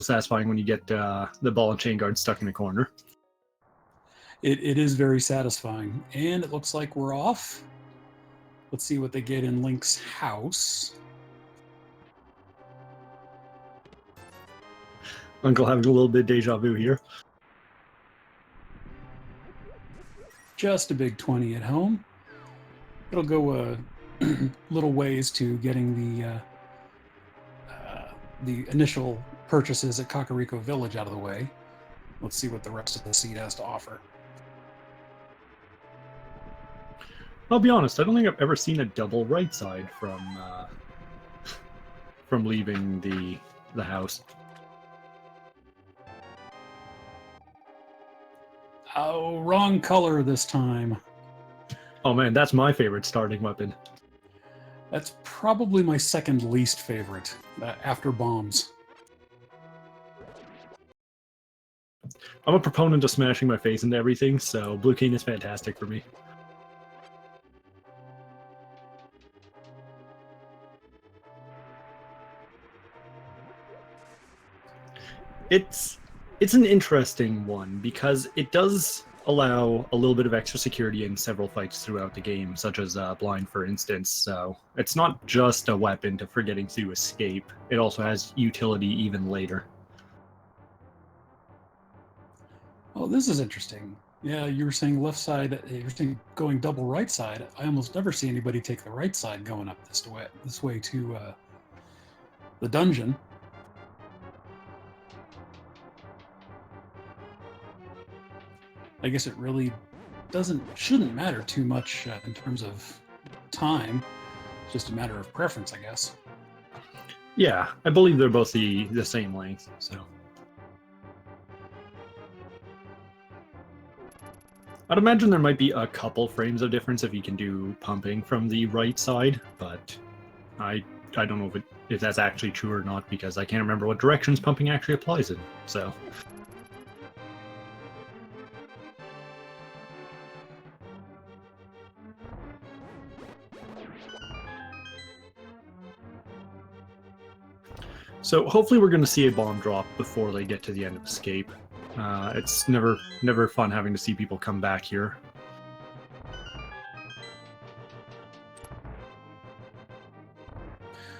satisfying when you get the ball and chain guard stuck in a corner. It is very satisfying. And it looks like we're off. Let's see what they get in Link's house. Uncle having a little bit of deja vu here. Just a big 20 at home. It'll go a little ways to getting the initial purchases at Kakariko Village out of the way. Let's see what the rest of the seed has to offer. I'll be honest, I don't think I've ever seen a double right side from leaving the house. Oh, wrong color this time. Oh man, that's my favorite starting weapon. That's probably my second least favorite, after bombs. I'm a proponent of smashing my face into everything, so blue cane is fantastic for me. It's an interesting one because it does allow a little bit of extra security in several fights throughout the game, such as blind, for instance. So it's not just a weapon for getting to escape. It also has utility even later. Oh, this is interesting. Yeah, you were saying left side, you're saying going double right side. I almost never see anybody take the right side going up this way to the dungeon. I guess it really shouldn't matter too much in terms of time. It's just a matter of preference, I guess. Yeah, I believe they're both the same length, so. I'd imagine there might be a couple frames of difference if you can do pumping from the right side, but I don't know if that's actually true or not because I can't remember what directions pumping actually applies in, so. So hopefully we're going to see a bomb drop before they get to the end of Escape. It's never fun having to see people come back here.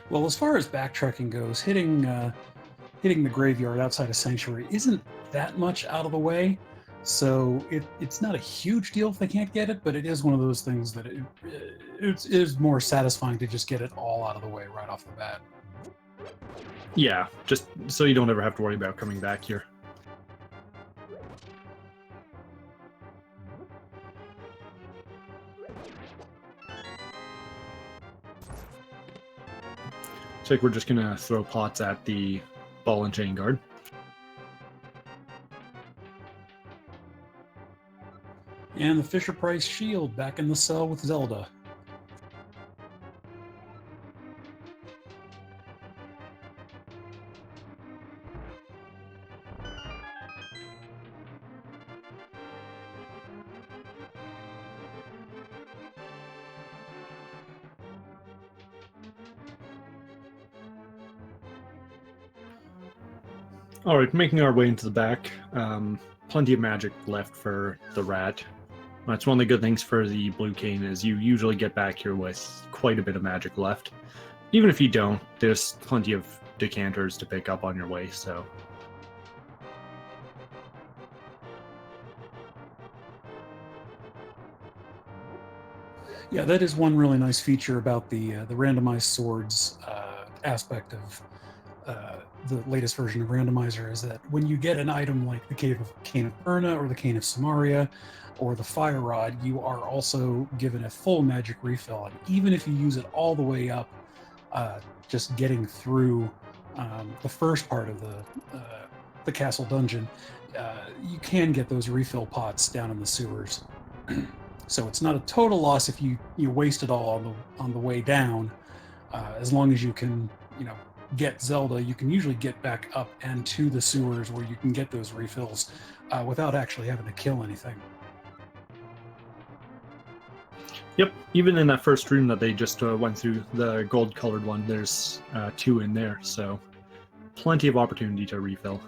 Well, as far as backtracking goes, hitting the graveyard outside of Sanctuary isn't that much out of the way. So it's not a huge deal if they can't get it, but it is one of those things that it is more satisfying to just get it all out of the way right off the bat. Yeah, just so you don't ever have to worry about coming back here. Looks like we're just gonna throw pots at the ball and chain guard. And the Fisher-Price shield back in the cell with Zelda. Alright, making our way into the back. Plenty of magic left for the rat. That's one of the good things for the blue cane is you usually get back here with quite a bit of magic left. Even if you don't, there's plenty of decanters to pick up on your way, so. Yeah, that is one really nice feature about the randomized swords aspect of the latest version of Randomizer is that when you get an item like the Cane of Urna or the Cane of Samaria or the Fire Rod, you are also given a full magic refill. And even if you use it all the way up, just getting through the first part of the castle dungeon, you can get those refill pots down in the sewers. So it's not a total loss if you waste it all on the way down. As long as you can, get Zelda, you can usually get back up and to the sewers where you can get those refills without actually having to kill anything. Yep, even in that first room that they just went through, the gold-colored one, there's 2 in there, so plenty of opportunity to refill.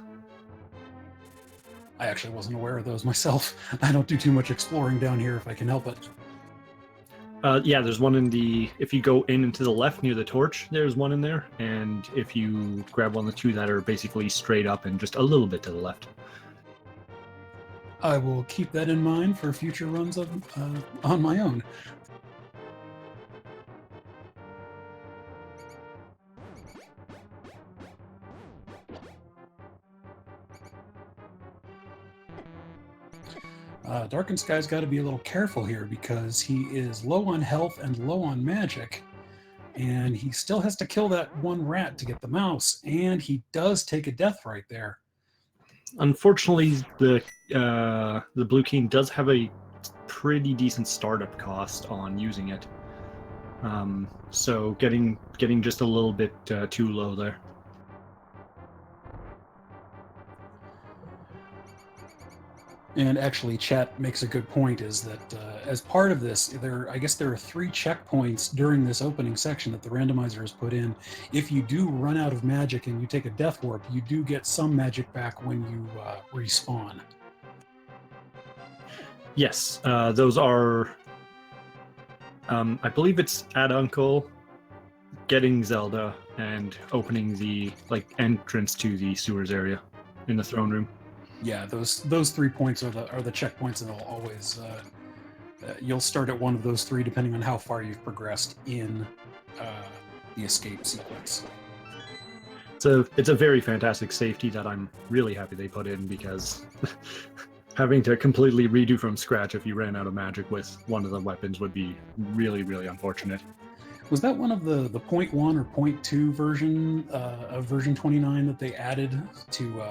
I actually wasn't aware of those myself. I don't do too much exploring down here if I can help it. Yeah, there's one in the... If you go in and to the left near the torch, there's one in there. And if you grab one of the two that are basically straight up and just a little bit to the left. I will keep that in mind for future runs of on my own. Darkened5ky's got to be a little careful here because he is low on health and low on magic, and he still has to kill that one rat to get the mouse, and he does take a death right there. Unfortunately, the Blue King does have a pretty decent startup cost on using it, so getting just a little bit too low there. And actually, chat makes a good point, is that as part of this, I guess there are 3 checkpoints during this opening section that the randomizer has put in. If you do run out of magic and you take a death warp, you do get some magic back when you respawn. Yes, those are... I believe it's at Uncle, getting Zelda, and opening the entrance to the sewers area in the throne room. Yeah, those 3 points are the checkpoints, and they'll always you'll start at one of those 3 depending on how far you've progressed in the escape sequence. It's a very fantastic safety that I'm really happy they put in, because having to completely redo from scratch if you ran out of magic with one of the weapons would be really, really unfortunate. Was that one of the 0.1 or 0.2 version of version 29 that they added to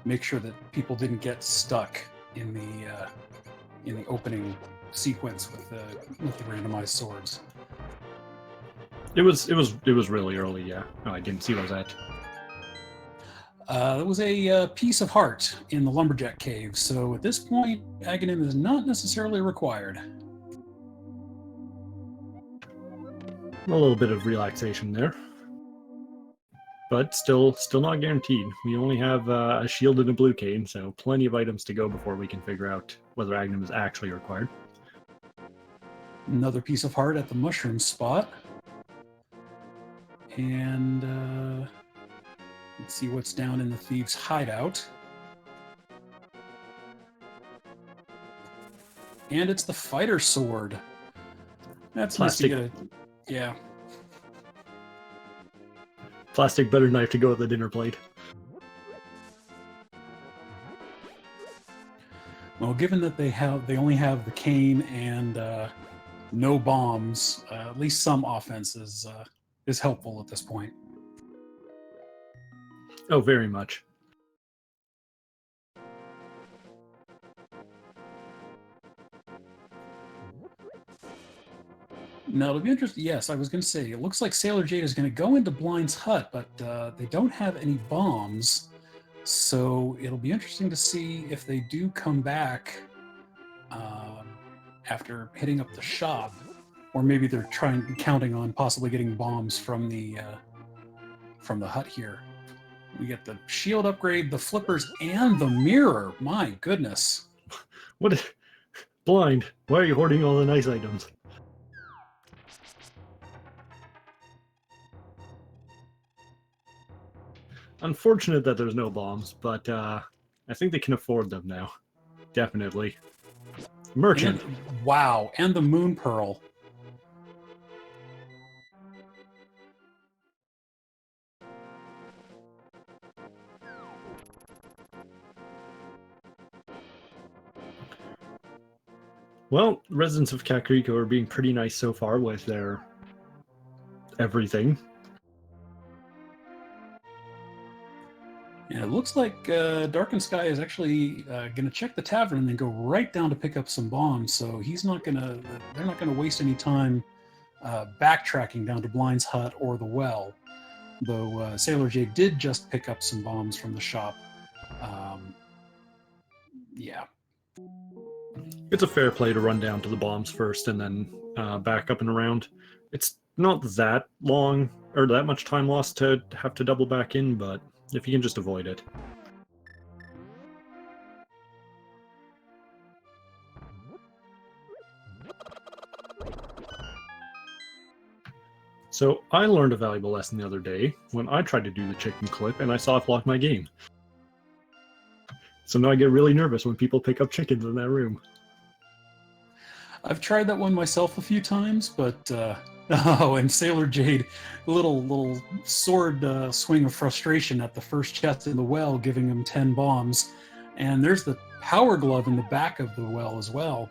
make sure that people didn't get stuck in the opening sequence with the randomized swords? It was really early, yeah. No, I didn't see what was that. There was a piece of heart in the lumberjack cave, so at this point, Aghanim is not necessarily required. A little bit of relaxation there, but still not guaranteed. We only have a shield and a blue cane, so plenty of items to go before we can figure out whether Aghanim is actually required. Another piece of heart at the mushroom spot. And let's see what's down in the thieves' hideout. And it's the fighter sword. That's plastic. Yeah. Plastic butter knife to go with the dinner plate. Well, given that they only have the cane and no bombs, at least some offense is helpful at this point. Oh, very much. Now, it'll be interesting. Yes, I was going to say, it looks like Sailor Jade is going to go into Blind's hut, but they don't have any bombs. So it'll be interesting to see if they do come back after hitting up the shop, or maybe they're counting on possibly getting bombs from the hut here. We get the shield upgrade, the flippers, and the mirror. My goodness! What? Blind? Why are you hoarding all the nice items? Unfortunate that there's no bombs, but I think they can afford them now. Definitely. Merchant. Wow, and the moon pearl. Well, residents of Kakariko are being pretty nice so far with their everything. And it looks like Darkened5ky is actually going to check the tavern and then go right down to pick up some bombs. So they're not gonna waste any time backtracking down to Blind's hut or the well. Though Sailor Jade did just pick up some bombs from the shop. Yeah. It's a fair play to run down to the bombs first and then back up and around. It's not that long or that much time lost to have to double back in, but if you can just avoid it. So I learned a valuable lesson the other day when I tried to do the chicken clip and I soft locked my game. So now I get really nervous when people pick up chickens in that room. I've tried that one myself a few times, but oh, and Sailor Jade, little sword swing of frustration at the first chest in the well, giving him 10 bombs, and there's the power glove in the back of the well as well.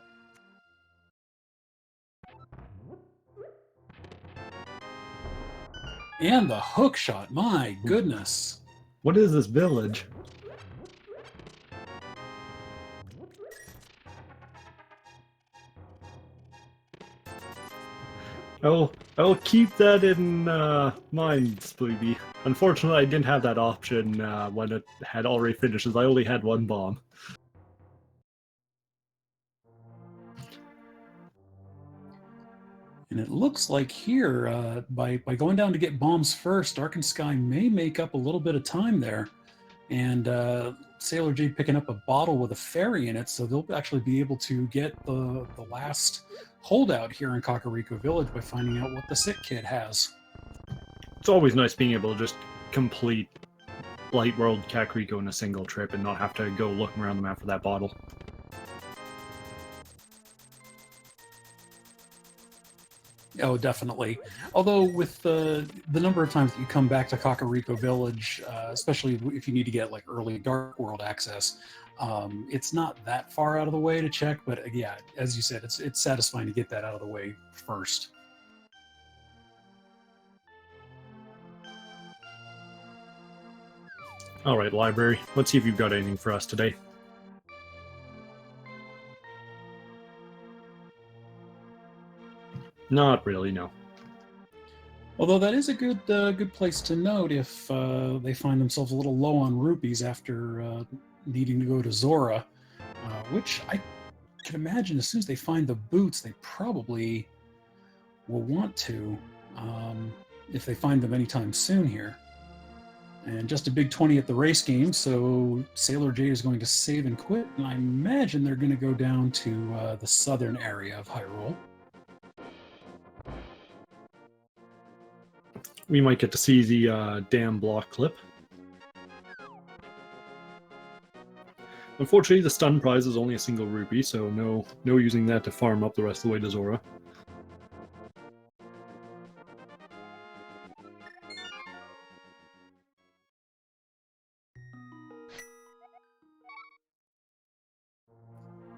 And the hook shot, my goodness. What is this village? I'll keep that in mind, Spleeby. Unfortunately, I didn't have that option when it had already finished, as I only had one bomb. And it looks like here, by going down to get bombs first, Darkened5ky may make up a little bit of time there. And Sailor Jade picking up a bottle with a fairy in it, so they'll actually be able to get the last holdout here in Kakariko Village by finding out what the sick kid has. It's always nice being able to just complete Light World Kakariko in a single trip and not have to go looking around the map for that bottle. Oh, definitely. Although with the number of times that you come back to Kakariko Village, especially if you need to get like early Dark World access, it's not that far out of the way to check. But yeah, as you said, it's satisfying to get that out of the way first. All right, library. Let's see if you've got anything for us today. Not really, no. Although that is a good place to note if they find themselves a little low on rupees after needing to go to Zora, which I can imagine as soon as they find the boots, they probably will want to, if they find them anytime soon here. And just a big 20 at the race game, so Sailor Jade is going to save and quit, and I imagine they're going to go down to the southern area of Hyrule. We might get to see the dam block clip. Unfortunately, the stun prize is only a single rupee, so no using that to farm up the rest of the way to Zora.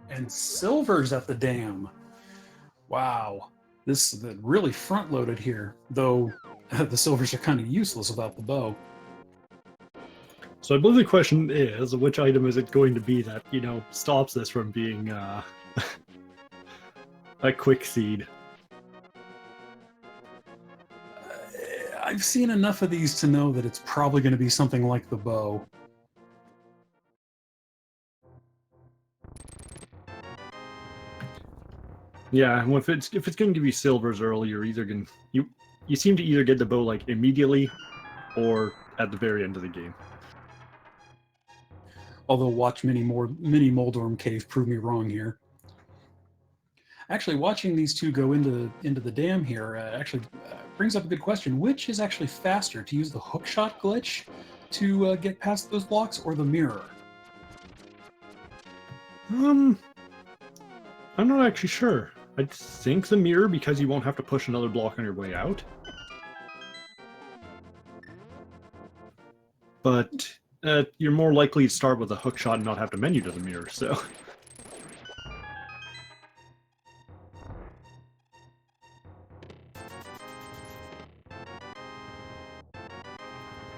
And silver's at the dam. Wow. This is really front-loaded here, though the silvers are kind of useless without the bow. So I believe the question is, which item is it going to be that, stops this from being a quick seed? I've seen enough of these to know that it's probably going to be something like the bow. Yeah, well, if it's going to give you silvers early, you're either going you seem to either get the bow like immediately or at the very end of the game. Although watch Mini Moldorm Cave prove me wrong here. Actually, watching these two go into the dam here actually brings up a good question. Which is actually faster, to use the hookshot glitch to get past those blocks, or the mirror? I'm not actually sure. I think the mirror, because you won't have to push another block on your way out. But you're more likely to start with a hook shot and not have to menu to the mirror, so...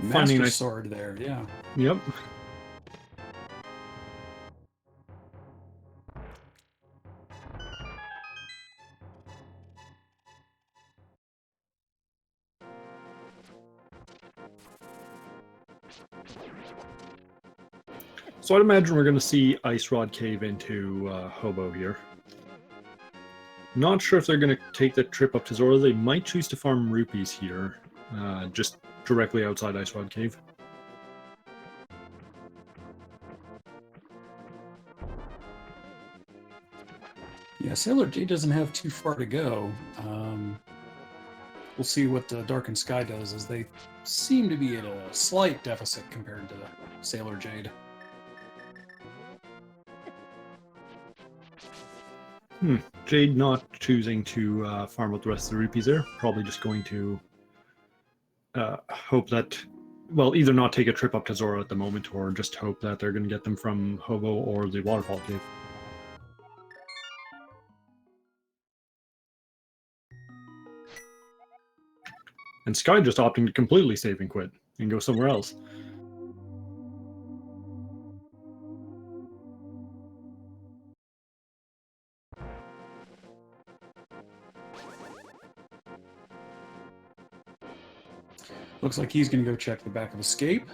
Master sword there, yeah. Yep. So I'd imagine we're going to see Ice Rod Cave into Hobo here. Not sure if they're going to take the trip up to Zora. They might choose to farm rupees here, just directly outside Ice Rod Cave. Yeah, Sailor Jade doesn't have too far to go. We'll see what Darkened5ky does, as they seem to be at a slight deficit compared to Sailor Jade. Jade not choosing to farm out the rest of the rupees there. Probably just going to hope that, well, either not take a trip up to Zora at the moment, or just hope that they're going to get them from Hobo or the Waterfall Cave. And Sky just opting to completely save and quit and go somewhere else. Looks like he's going to go check the back of Escape.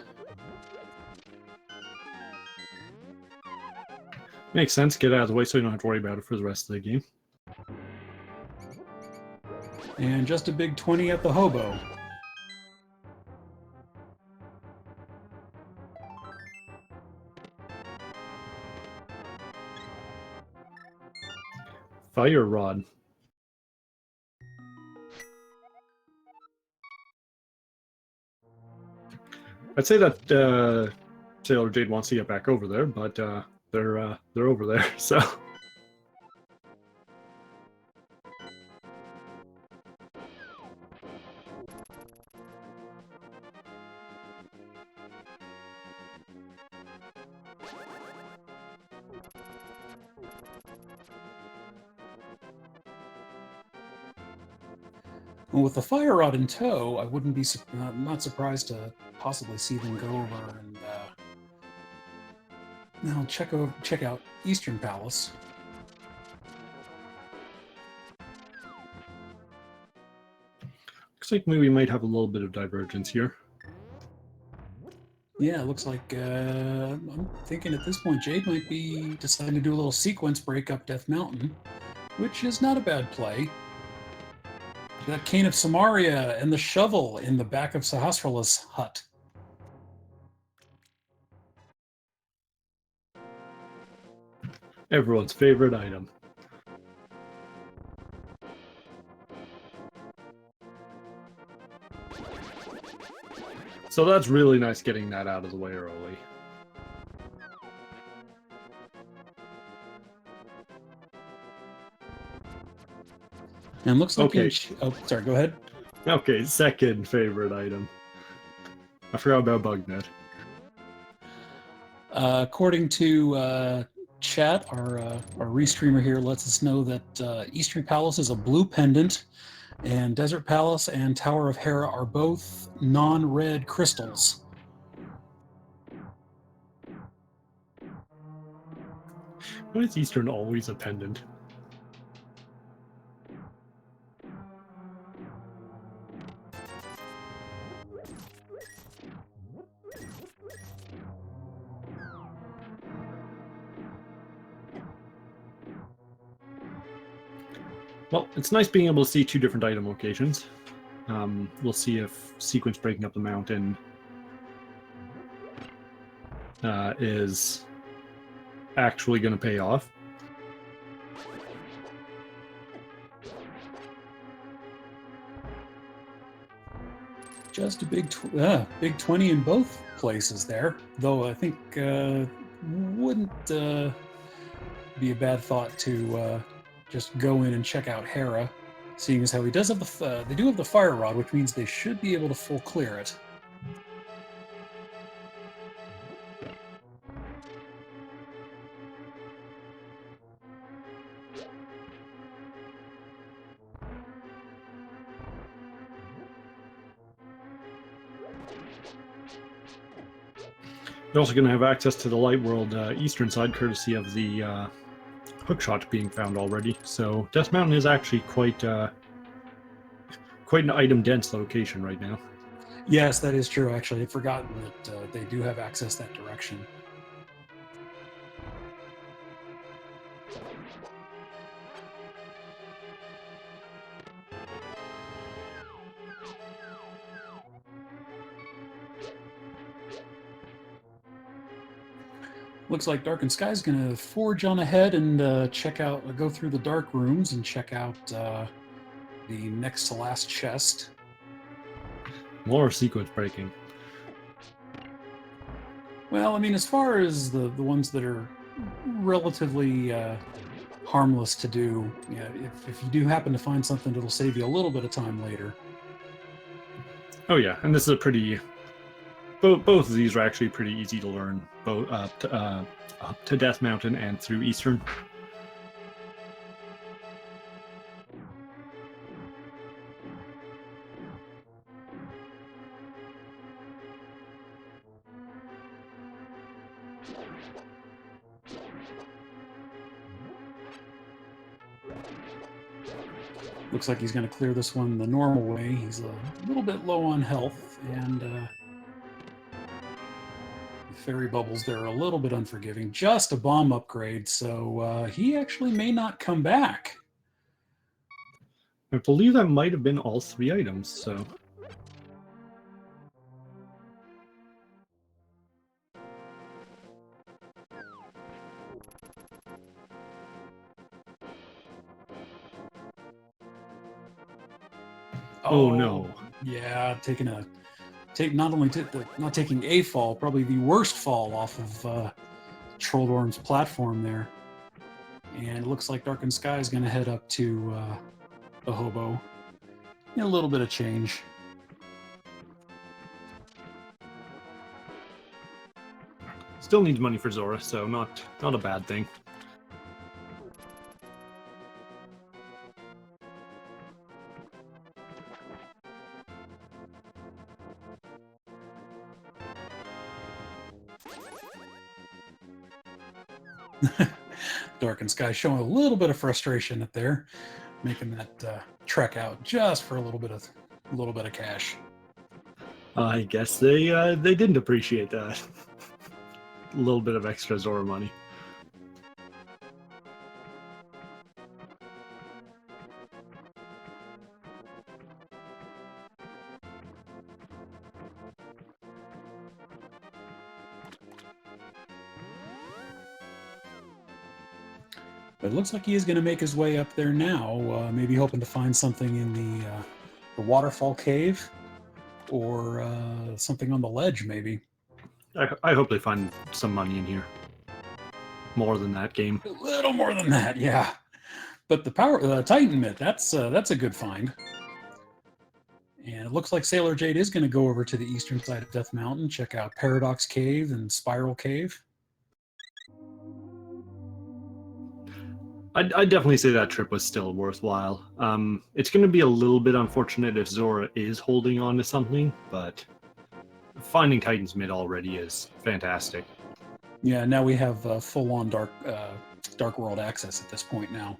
Makes sense. Get it out of the way so you don't have to worry about it for the rest of the game. And just a big 20 at the Hobo. Fire Rod. I'd say that Sailor Jade wants to get back over there, but they're over there, so. Well, with the Fire Rod in tow, I wouldn't be not surprised to possibly see them go over and now check out Eastern Palace. Looks like maybe we might have a little bit of divergence here. Yeah, it looks like I'm thinking at this point Jade might be deciding to do a little sequence break up Death Mountain, which is not a bad play. That Cane of Samaria and the shovel in the back of Sahasrala's hut. Everyone's favorite item. So that's really nice getting that out of the way early. And looks like Okay. oh, sorry, go ahead. Okay, second favorite item. I forgot about Bugnet. According to chat, our restreamer here lets us know that Eastern Palace is a blue pendant, and Desert Palace and Tower of Hera are both non-red crystals. Why is Eastern always a pendant? Well, it's nice being able to see two different item locations. We'll see if sequence breaking up the mountain is actually going to pay off. Just a big 20 in both places there, though I think wouldn't be a bad thought to just go in and check out Hera, seeing as how he does have they do have the Fire Rod, which means they should be able to full clear it. They're also going to have access to the Light World eastern side, courtesy of the hookshot being found already. So Death Mountain is actually quite an item-dense location right now. Yes, that is true. Actually, I'd forgotten that they do have access that direction. Looks like Darkened5ky is going to forge on ahead and go through the dark rooms and check out the next to last chest. More sequence breaking. Well, I mean, as far as the ones that are relatively harmless to do, yeah, if you do happen to find something that'll save you a little bit of time later. Oh yeah, and this is a pretty... Both of these are actually pretty easy to learn, both up to Death Mountain and through Eastern. Looks like he's going to clear this one the normal way. He's a little bit low on health, and the fairy bubbles there are a little bit unforgiving. Just a bomb upgrade, so he actually may not come back. I believe that might have been all 3 items, so... Oh no. Yeah, not taking a fall, probably the worst fall off of Trolldorm's platform there. And it looks like Darkened5ky is going to head up to the hobo. A little bit of change. Still needs money for Zora, so not a bad thing. Darkened5ky showing a little bit of frustration at there, making that trek out just for a little bit of cash. I guess they didn't appreciate that. A little bit of extra Zora money. But it looks like he is going to make his way up there now, maybe hoping to find something in the waterfall cave, or something on the ledge, maybe. I hope they find some money in here. More than that game. A little more than that, yeah. But the Titan Myth, that's a good find. And it looks like Sailor Jade is going to go over to the eastern side of Death Mountain, check out Paradox Cave and Spiral Cave. I'd definitely say that trip was still worthwhile. It's going to be a little bit unfortunate if Zora is holding on to something, but finding Titan's Mid already is fantastic. Yeah, now we have full-on Dark World access at this point now.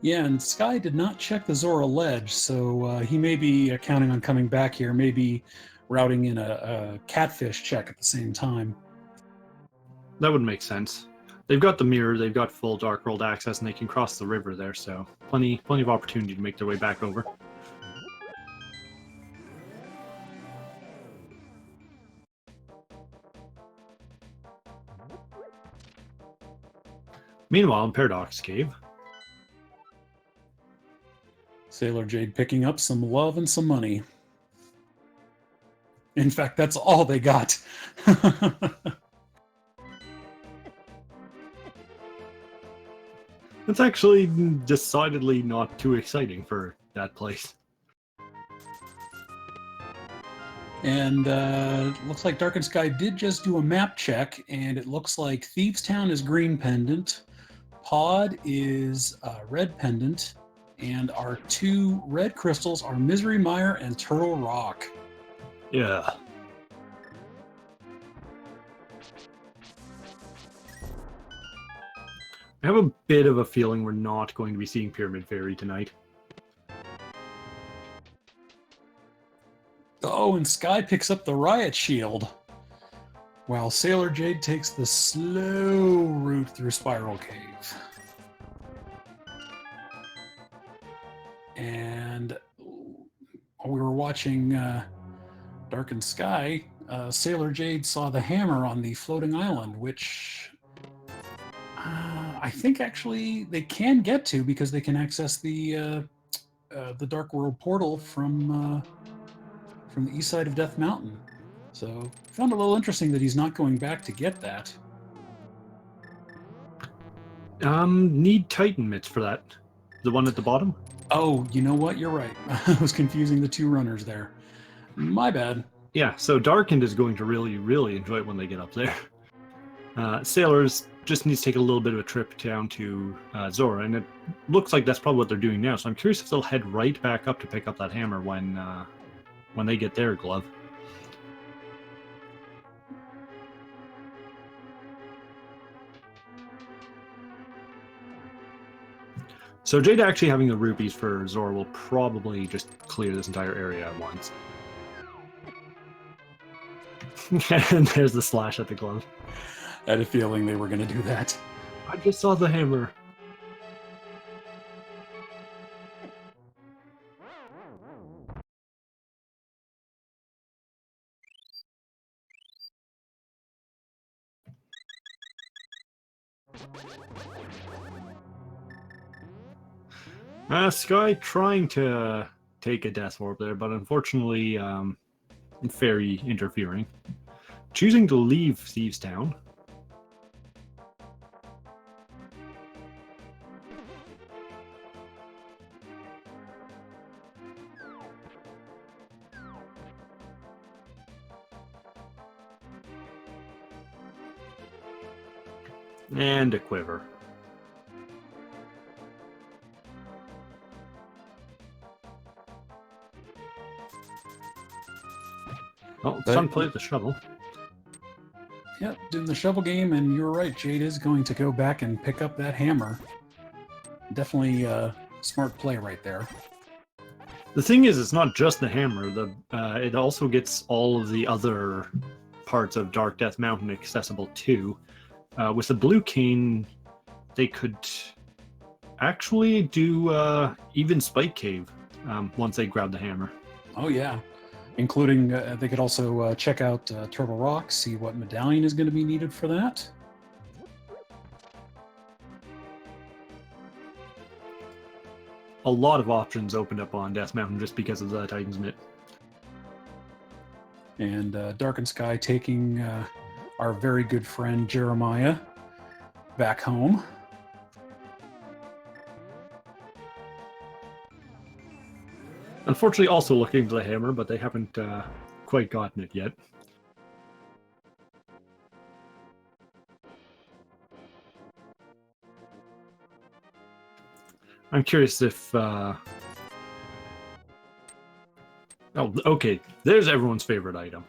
Yeah, and Sky did not check the Zora ledge, so he may be counting on coming back here, maybe routing in a catfish check at the same time. That would make sense. They've got the mirror, they've got full Dark World access, and they can cross the river there, so plenty of opportunity to make their way back over. Meanwhile, in Paradox Cave, Sailor Jade picking up some love and some money. In fact, that's all they got. It's actually decidedly not too exciting for that place. And looks like Darkened5ky did just do a map check, and it looks like Thieves Town is green pendant, Pod is red pendant, and our 2 red crystals are Misery Mire and Turtle Rock. Yeah. I have a bit of a feeling we're not going to be seeing Pyramid Fairy tonight. Oh, and Sky picks up the Riot Shield, while Sailor Jade takes the slow route through Spiral Cave. And we were watching Darkened5ky Sailor Jade saw the hammer on the floating island, which I think actually they can get to because they can access the Dark World portal from the east side of Death Mountain. So found it a little interesting that he's not going back to get that. Need Titan mitts for that. The one at the bottom? Oh, you know what? You're right. I was confusing the two runners there. My bad. Yeah, so Darkened is going to really, really enjoy it when they get up there. Sailors just needs to take a little bit of a trip down to Zora, and it looks like that's probably what they're doing now. So I'm curious if they'll head right back up to pick up that hammer when they get their glove. So Jade actually having the rupees for Zora will probably just clear this entire area at once. And there's the slash at the glove. I had a feeling they were going to do that. I just saw the hammer. Sky trying to take a death orb there, but unfortunately, Fairy interfering. Choosing to leave Thieves Town. And a quiver. Oh, Sun plays the shovel. Yep, doing the shovel game, and you're right. Jade is going to go back and pick up that hammer. Definitely a smart play right there. The thing is, it's not just the hammer. It also gets all of the other parts of Dark Death Mountain accessible too. With the blue cane, they could actually do even Spike Cave once they grab the hammer. Oh yeah, including they could also check out Turtle Rock, see what medallion is going to be needed for that. A lot of options opened up on Death Mountain just because of the Titan's Mitt. And Darkened5ky taking our very good friend Jeremiah back home. Unfortunately, also looking for the hammer, but they haven't quite gotten it yet. I'm curious if... Oh, okay. There's everyone's favorite item.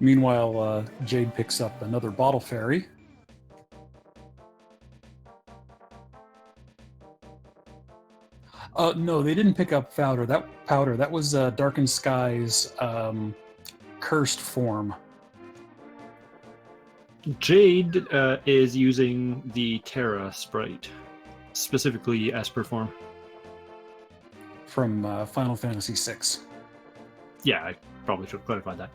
Meanwhile, Jade picks up another bottle fairy. No, they didn't pick up powder. That was Darkened5ky's cursed form. Jade is using the Terra sprite, specifically Esper form. From Final Fantasy VI. Yeah, I probably should clarify that.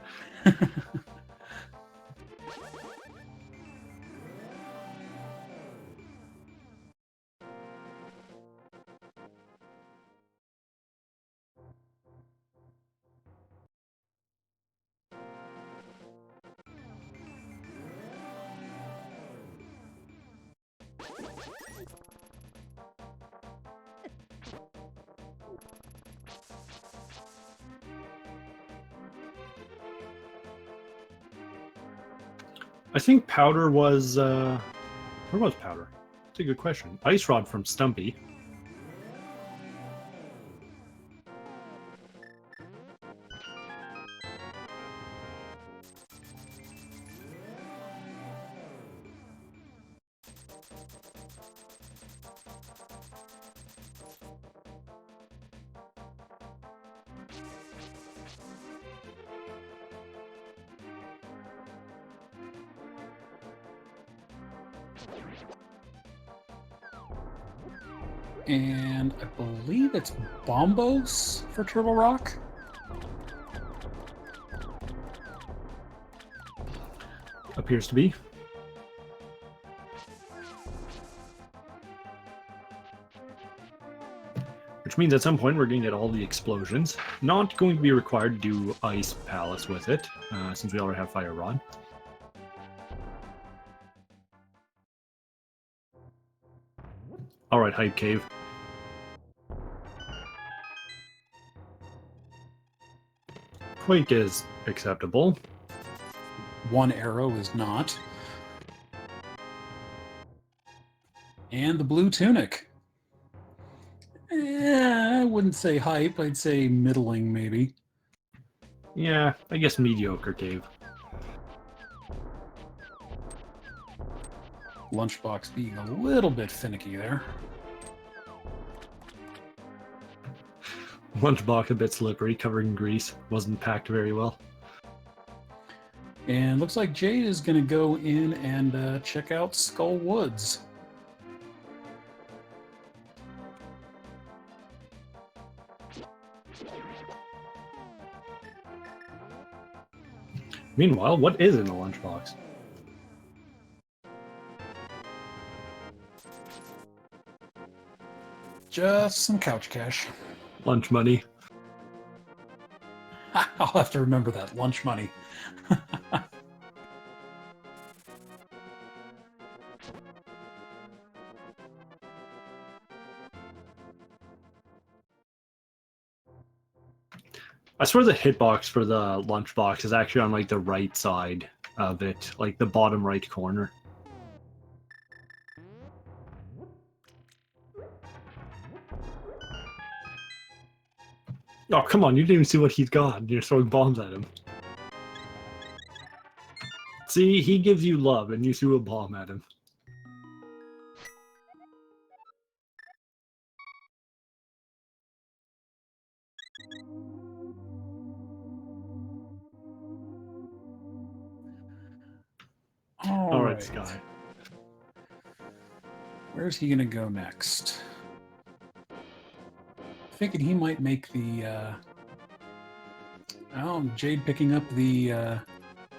I think Powder was... where was Powder? That's a good question. Ice Rod from Stumpy. And I believe it's Bombos for Turtle Rock. appears to be. Which means at some point we're going to get all the explosions. Not going to be required to do Ice Palace with it, since we already have Fire Rod. Alright, Hype Cave. Quake is acceptable. One arrow is not. And the blue tunic. I wouldn't say hype. I'd say middling, maybe. Yeah, I guess mediocre cave. Lunchbox being a little bit finicky there. Lunchbox a bit slippery, covered in grease. Wasn't packed very well. And looks like Jade is going to go in and check out Skull Woods. Meanwhile, what is in the lunchbox? Just some couch cash. Lunch money. I'll have to remember that. Lunch money. I swear the hitbox for the lunchbox is actually on like the right side of it, like the bottom right corner. Oh, come on, you didn't even see what he's got. You're throwing bombs at him. See, he gives you love and you threw a bomb at him. All right, Sky. Where's he going to go next? Thinking he might make the... Oh, Jade picking up the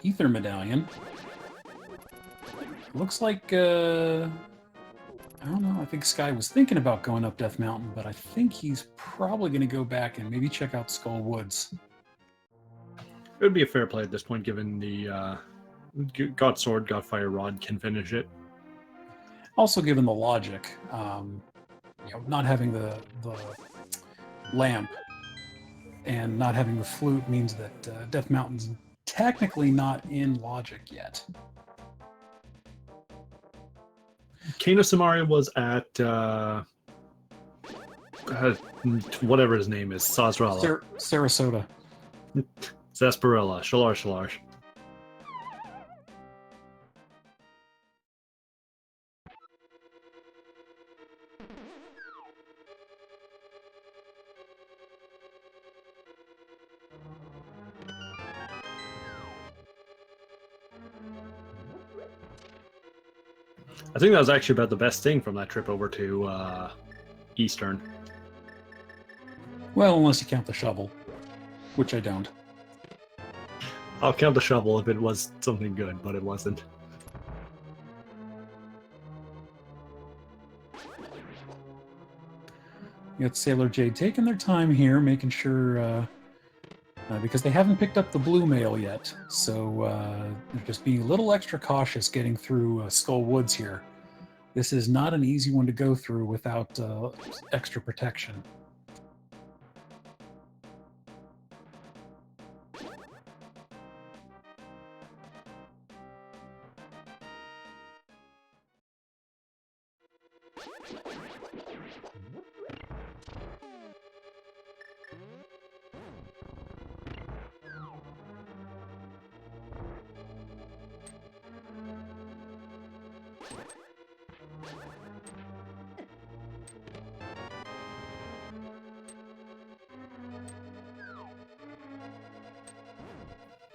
Ether Medallion. Looks like... I don't know, I think Sky was thinking about going up Death Mountain, but I think he's probably going to go back and maybe check out Skull Woods. It would be a fair play at this point, given the got sword, got fire rod, can finish it. Also, given the logic, you know, not having the lamp and not having the flute means that Death Mountain's technically not in logic yet. Kano Samaria was at whatever his name is, Sazrala. Sarasota. Zasparilla, Shalar. I think that was actually about the best thing from that trip over to Eastern. Well, unless you count the shovel, which I don't. I'll count the shovel if it was something good, but it wasn't. You got Sailor Jade taking their time here, making sure, because they haven't picked up the blue mail yet, so they're just being a little extra cautious getting through Skull Woods here. This is not an easy one to go through without extra protection.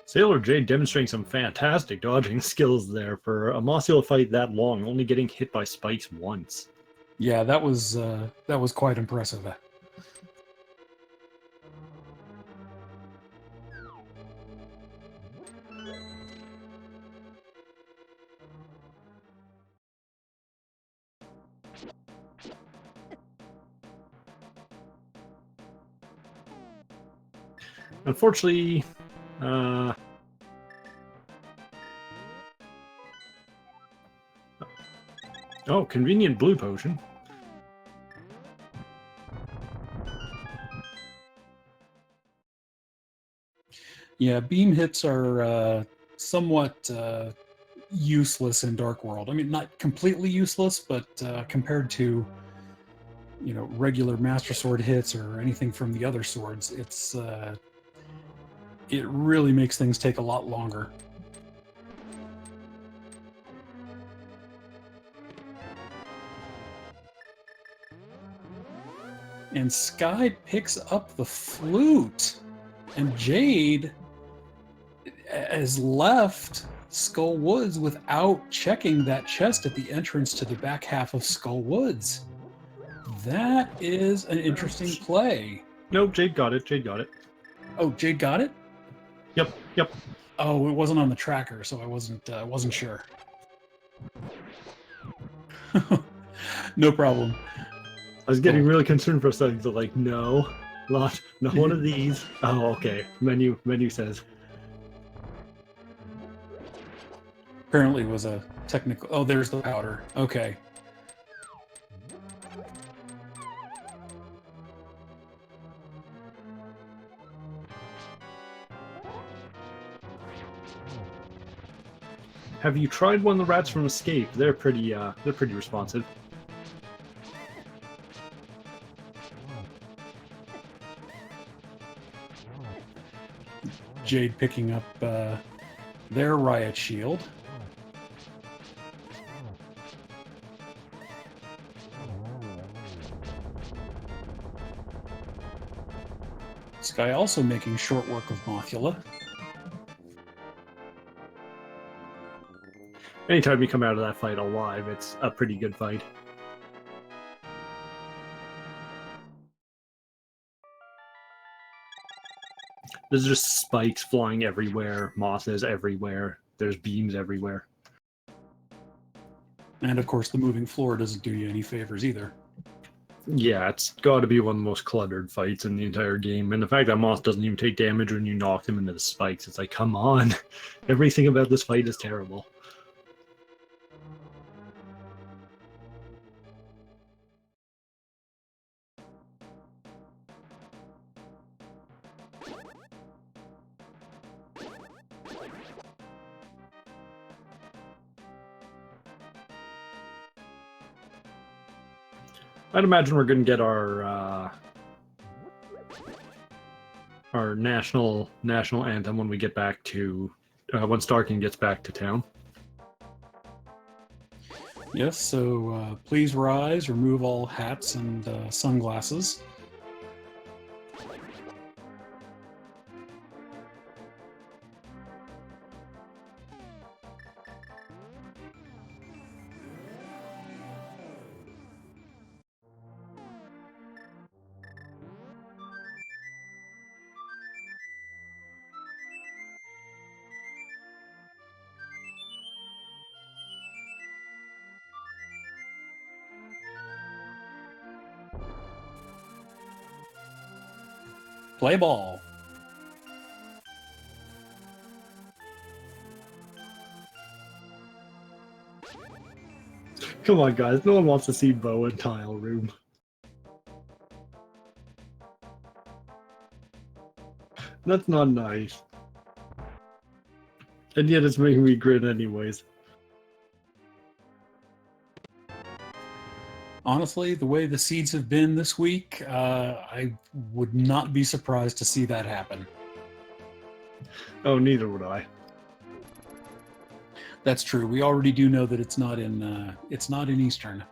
Sailor Jade demonstrating some fantastic dodging skills there for a Mossio fight that long, only getting hit by spikes once. Yeah, that was quite impressive. Unfortunately, oh, convenient blue potion. Yeah, beam hits are somewhat useless in Dark World. I mean, not completely useless, but compared to regular Master Sword hits or anything from the other swords, it really makes things take a lot longer. And Sky picks up the flute, and Jade has left Skull Woods without checking that chest at the entrance to the back half of Skull Woods. That is an interesting play. Nope, Jade got it. Jade got it. Oh, Jade got it? Yep, yep. Oh, it wasn't on the tracker, so I wasn't sure. No problem. I was getting really concerned for a second. So like, no, not one of these. Oh, okay. Menu says. Apparently, it was a technical. Oh, there's the powder. Okay. Have you tried one of the rats from Escape? They're pretty responsive. Jade picking up their riot shield. Sky also making short work of Mothula. Anytime you come out of that fight alive, it's a pretty good fight. There's just spikes flying everywhere, mosses everywhere, there's beams everywhere. And of course, the moving floor doesn't do you any favors either. Yeah, it's got to be one of the most cluttered fights in the entire game. And the fact that Moss doesn't even take damage when you knock him into the spikes, it's like, come on. Everything about this fight is terrible. I'd imagine we're going to get our national anthem when we get back to once Darken gets back to town. Yes, so please rise, remove all hats and sunglasses. Play ball. Come on, guys. No one wants to see Bo in Tile Room. That's not nice. And yet it's making me grin anyways. Honestly, the way the seeds have been this week, I would not be surprised to see that happen. Oh, neither would I. That's true. We already do know that it's not in Eastern.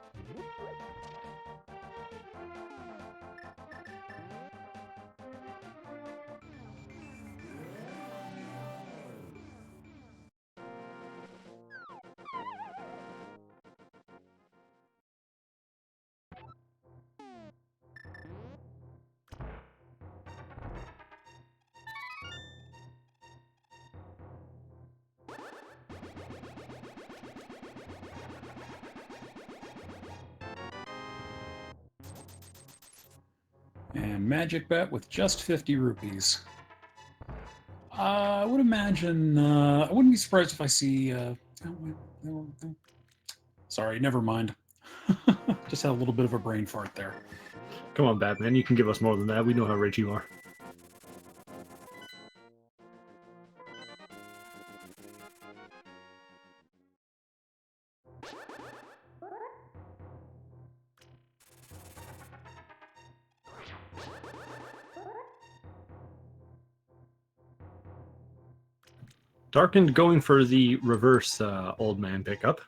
And Magic Bet with just 50 rupees. I would imagine. I wouldn't be surprised if I see. Oh, wait, no. Sorry, never mind. Just had a little bit of a brain fart there. Come on, Batman, you can give us more than that. We know how rich you are. Darkened going for the reverse old man pickup.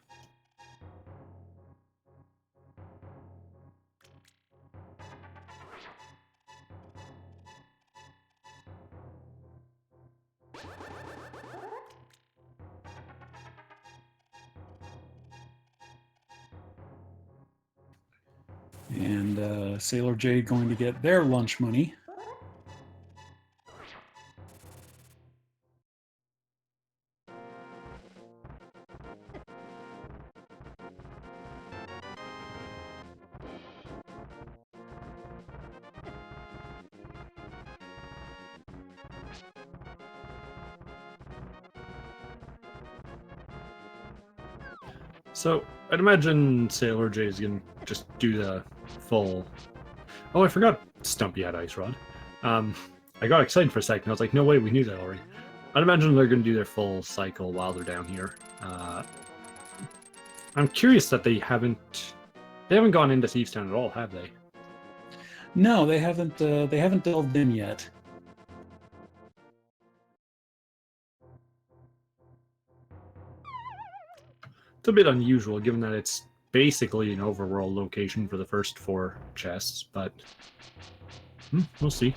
And Sailor Jade going to get their lunch money. So I'd imagine Sailor J is gonna just do the full. Oh, I forgot Stumpy had Ice Rod. I got excited for a second. I was like, no way, we knew that already. I'd imagine they're gonna do their full cycle while they're down here. I'm curious that they haven't gone into Thieves Town at all, have they? No, they haven't. They haven't delved in yet. It's a bit unusual, given that it's basically an overworld location for the first 4 chests, but we'll see.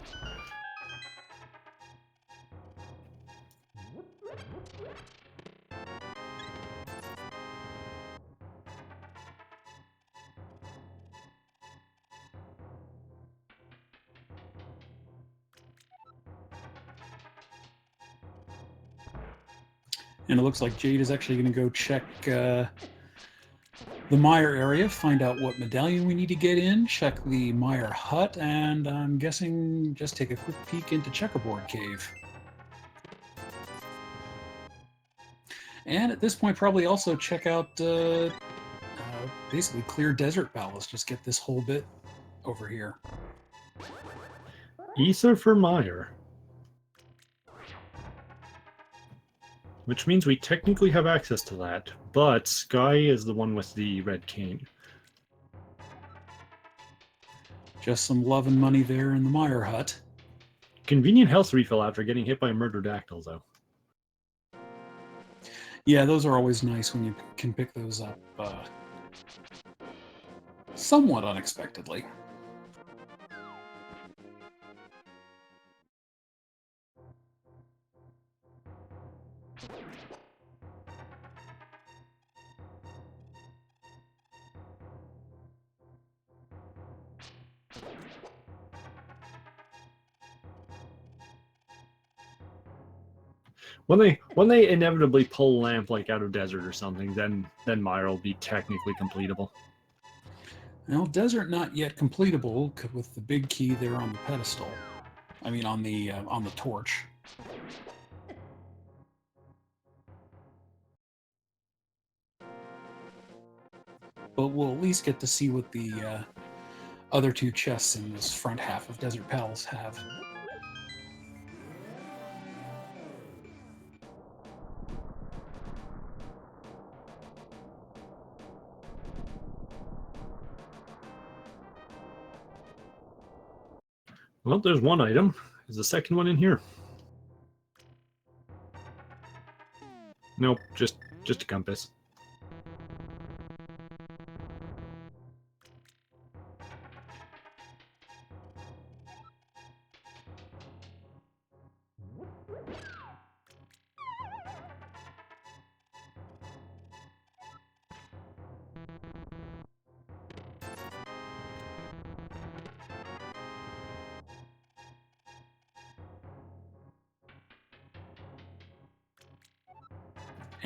And it looks like Jade is actually going to go check the Meyer area, find out what medallion we need to get in, check the Meyer hut, and I'm guessing just take a quick peek into Checkerboard Cave. And at this point, probably also check out basically Clear Desert Palace. Just get this whole bit over here. Ether for Meyer. Which means we technically have access to that, but Sky is the one with the red cane. Just some love and money there in the Meyer hut. Convenient health refill after getting hit by a murderodactyl, though. Yeah, those are always nice when you can pick those up somewhat unexpectedly. When they inevitably pull Lamp like out of desert or something, then Meyer will be technically completable. Well, desert not yet completable with the big key there on the pedestal. I mean, on the torch. But we'll at least get to see what the other 2 chests in this front half of Desert Palace have. Well, there's one item. Is the second one in here? Nope, just a compass.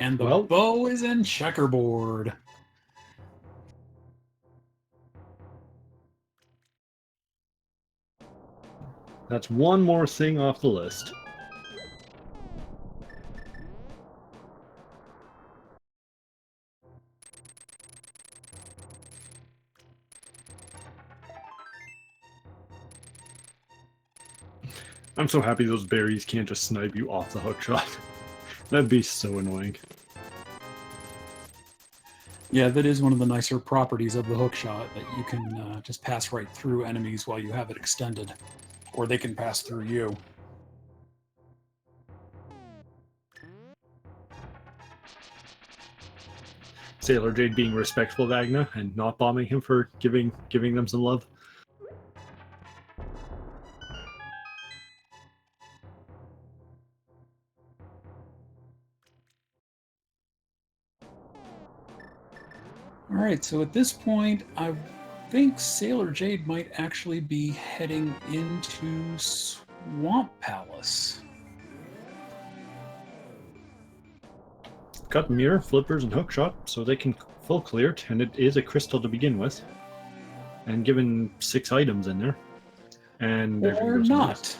And the bow is in Checkerboard. That's one more thing off the list. I'm so happy those berries can't just snipe you off the hook shot. That'd be so annoying. Yeah, that is one of the nicer properties of the hook shot, that you can just pass right through enemies while you have it extended, or they can pass through you. Sailor Jade being respectful of Agna and not bombing him for giving them some love. All right, so at this point, I think Sailor Jade might actually be heading into Swamp Palace. Got mirror, flippers, and hookshot, so they can full clear it, and it is a crystal to begin with. And given 6 items in there. And or not.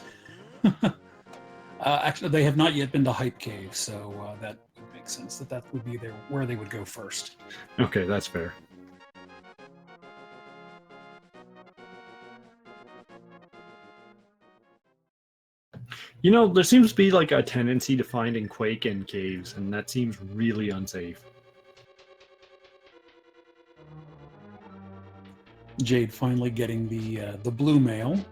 Actually, they have not yet been to Hype Cave, so that would make sense that would be where they would go first. Okay, that's fair. You know, there seems to be like a tendency to find and quake in caves, and that seems really unsafe. Jade finally getting the blue mail.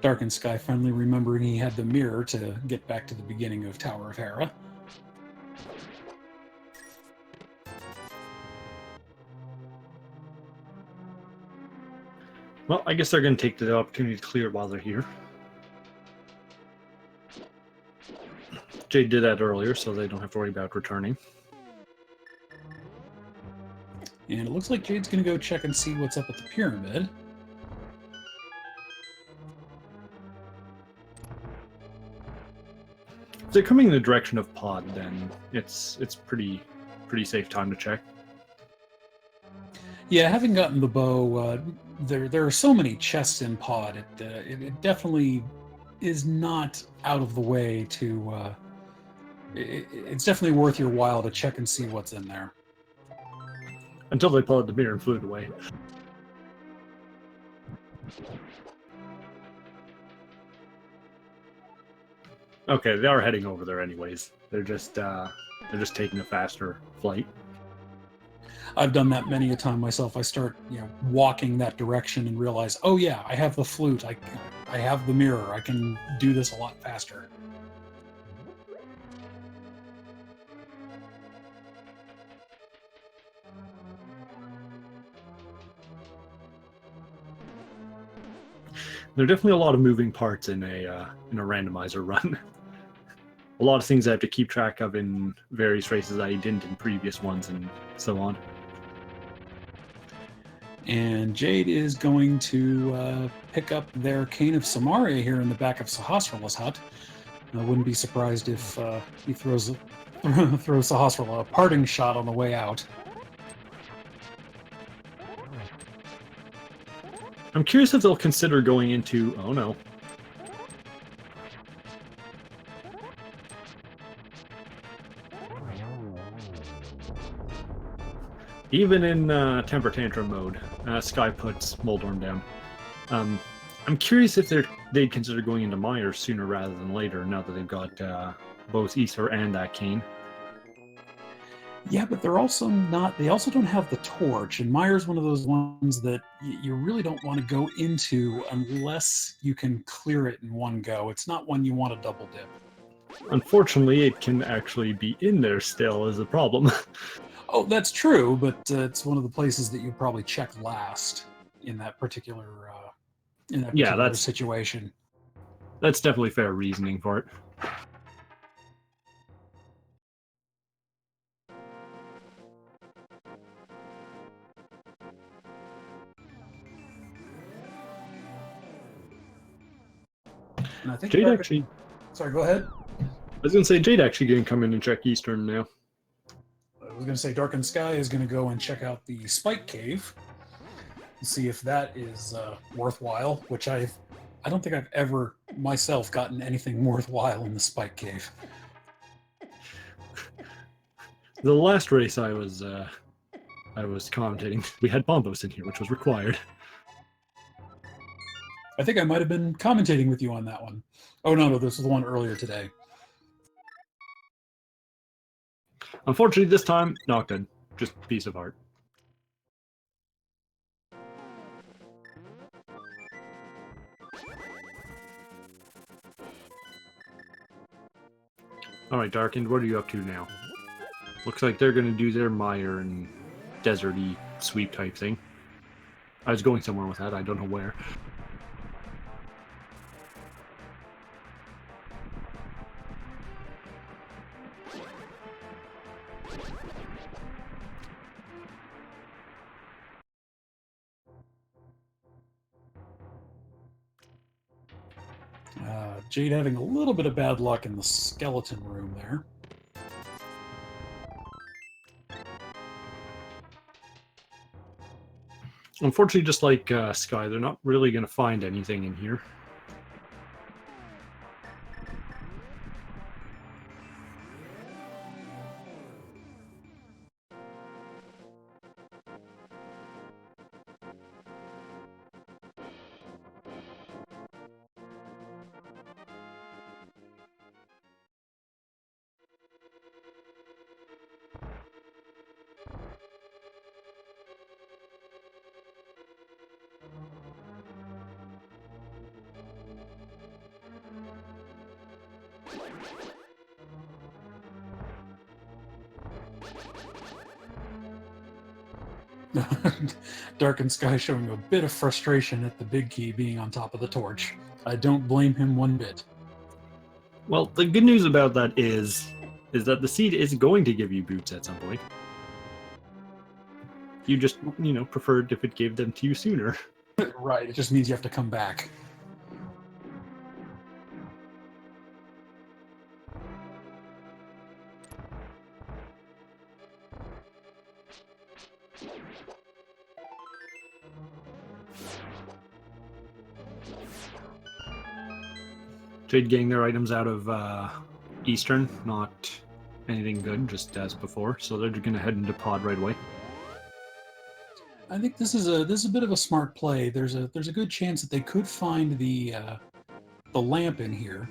Darkened5ky finally remembering he had the mirror to get back to the beginning of Tower of Hera. Well, I guess they're going to take the opportunity to clear while they're here. Jade did that earlier, so they don't have to worry about returning. And it looks like Jade's going to go check and see what's up at the pyramid. If they're coming in the direction of Pod, then it's pretty safe time to check. Yeah, having gotten the bow, there are so many chests in Pod. It definitely is not out of the way to. It's definitely worth your while to check and see what's in there. Until they pull out the mirror and flew it away. Okay, they are heading over there anyways. They're just taking a faster flight. I've done that many a time myself. I start, walking that direction and realize, oh yeah, I have the flute. I have the mirror. I can do this a lot faster. There are definitely a lot of moving parts in a randomizer run. A lot of things I have to keep track of in various races I didn't in previous ones, and so on. And Jade is going to pick up their Cane of Samaria here in the back of Sahasrah's hut. I wouldn't be surprised if he throws Sahasrah a parting shot on the way out. I'm curious if they'll consider going into... Oh no. Even in Temper Tantrum mode, Sky puts Moldorm down. I'm curious if they'd consider going into Myers sooner rather than later, now that they've got both Aether and that Cane. Yeah, but they're also not. They also don't have the torch, and Myers one of those ones that you really don't want to go into unless you can clear it in one go. It's not one you want to double dip. Unfortunately, it can actually be in there still is a problem. Oh, that's true, but it's one of the places that you probably check last in that particular situation. That's definitely fair reasoning for it. And I think Jade actually... Sorry, go ahead. I was going to say, Jade actually going to come in and check Eastern now. I was going to say Darkened5ky is going to go and check out the Spike Cave and see if that is worthwhile, which I've I don't think I've ever myself gotten anything worthwhile in the Spike Cave. The last race I was commentating, we had bombos in here, which was required. I think I might have been commentating with you on that one. Oh no, this was the one earlier today. Unfortunately, this time, not good. Just a piece of art. Alright, Darkened, what are you up to now? Looks like they're going to do their mire and deserty sweep type thing. I was going somewhere with that, I don't know where. Jade having a little bit of bad luck in the skeleton room there. Unfortunately, just like Sky, they're not really going to find anything in here. Darkened5ky showing a bit of frustration at the big key being on top of the torch. I don't blame him one bit. Well, the good news about that is that the seed is going to give you boots at some point. You just, preferred if it gave them to you sooner. Right, it just means you have to come back. Jade getting their items out of Eastern, not anything good, just as before. So they're going to head into pod right away. I think this is a bit of a smart play. There's a good chance that they could find the lamp in here,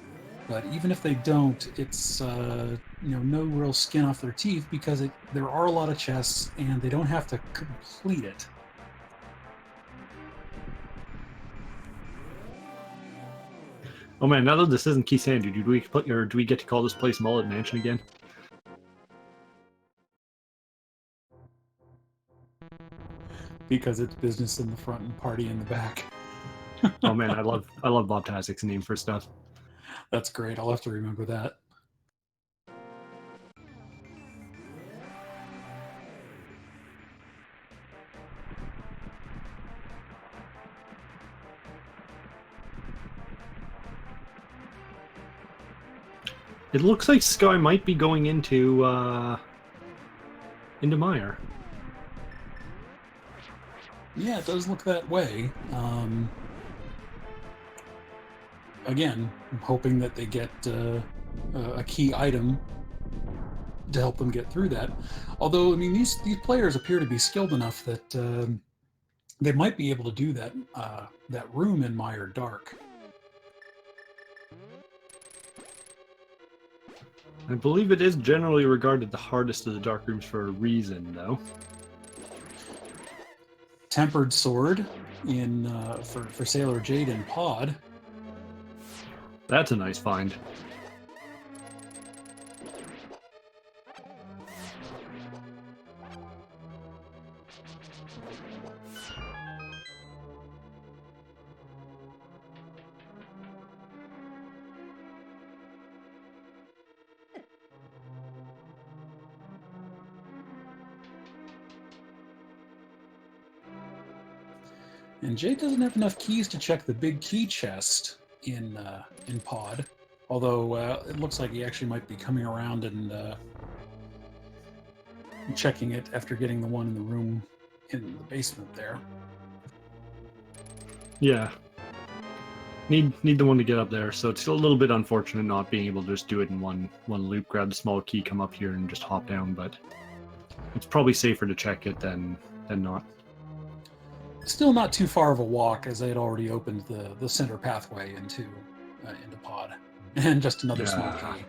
but even if they don't, it's no real skin off their teeth because there are a lot of chests and they don't have to complete it. Oh man, now that this isn't Kisandu, do we get to call this place Mullet Mansion again? Because it's business in the front and party in the back. Oh man, I love Bob Tasik's name for stuff. That's great. I'll have to remember that. It looks like Sky might be going into Mire. Yeah, it does look that way. Again, I'm hoping that they get a key item to help them get through that. Although, I mean, these players appear to be skilled enough that they might be able to do that room in Mire Dark. I believe it is generally regarded the hardest of the dark rooms for a reason, though. Tempered Sword in for Sailor Jade and Pod. That's a nice find. And Jade doesn't have enough keys to check the big key chest in Pod, although it looks like he actually might be coming around and checking it after getting the one in the room in the basement there. Yeah. need the one to get up there. So it's a little bit unfortunate not being able to just do it in one loop, grab the small key, come up here, and just hop down. But it's probably safer to check it than not. Still not too far of a walk, as I had already opened the center pathway into pod, and just another small Yeah. key.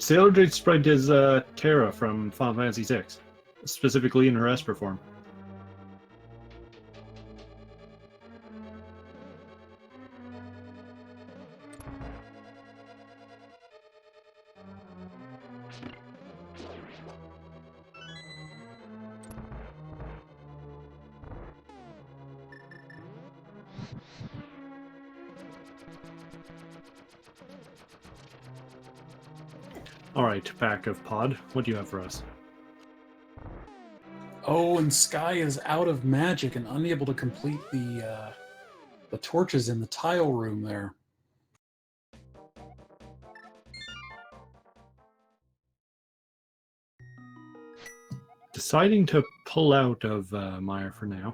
Sailor Jade sprite is Terra from Final Fantasy VI, specifically in her Esper form. All right, back of pod. What do you have for us? Oh, and Sky is out of magic and unable to complete the torches in the tile room there. Deciding to pull out of Mire for now.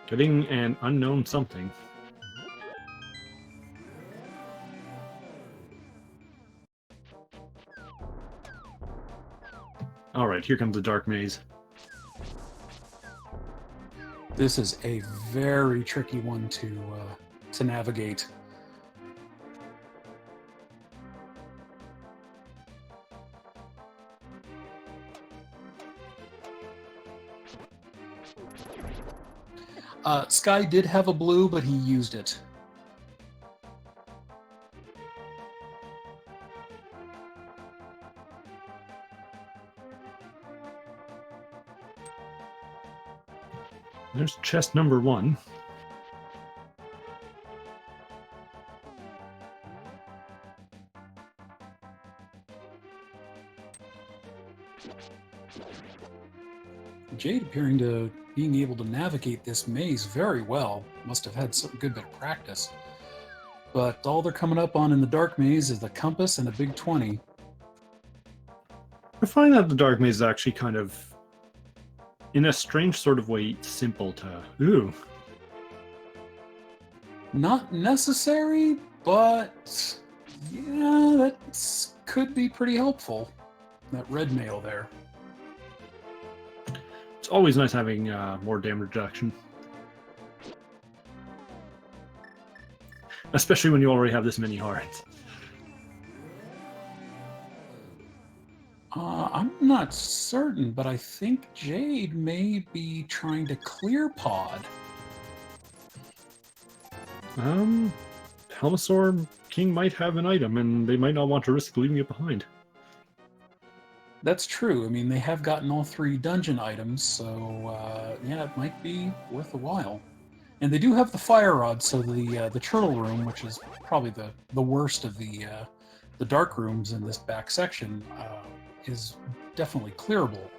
Getting an unknown something. All right, here comes the dark maze. This is a very tricky one to navigate. Sky did have a blue, but he used it. There's chest number 1. Jade appearing to being able to navigate this maze very well. Must have had some good bit of practice. But all they're coming up on in the dark maze is the compass and a big 20. I find that the dark maze is actually kind of, in a strange sort of way, simple to... Ooh. Not necessary, but yeah, that could be pretty helpful. That red mail there. It's always nice having more damage reduction. Especially when you already have this many hearts. I'm not certain, but I think Jade may be trying to clear pod. Helmasaur King might have an item, and they might not want to risk leaving it behind. That's true. I mean, they have gotten all 3 dungeon items, so yeah, it might be worth a while. And they do have the fire rod, so the turtle room, which is probably the worst of the dark rooms in this back section, is definitely clearable.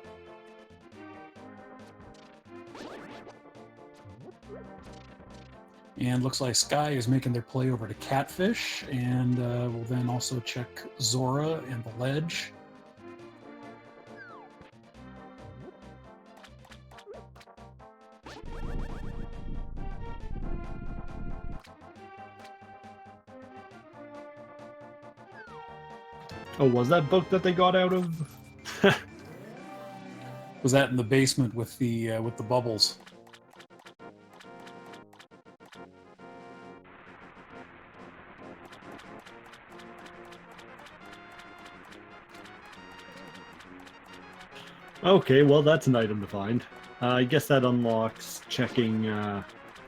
And looks like Sky is making their play over to Catfish, and we'll then also check Zora and the ledge. Oh, was that book that they got out of? Was that in the basement with the bubbles? Okay, well that's an item to find. I guess that unlocks checking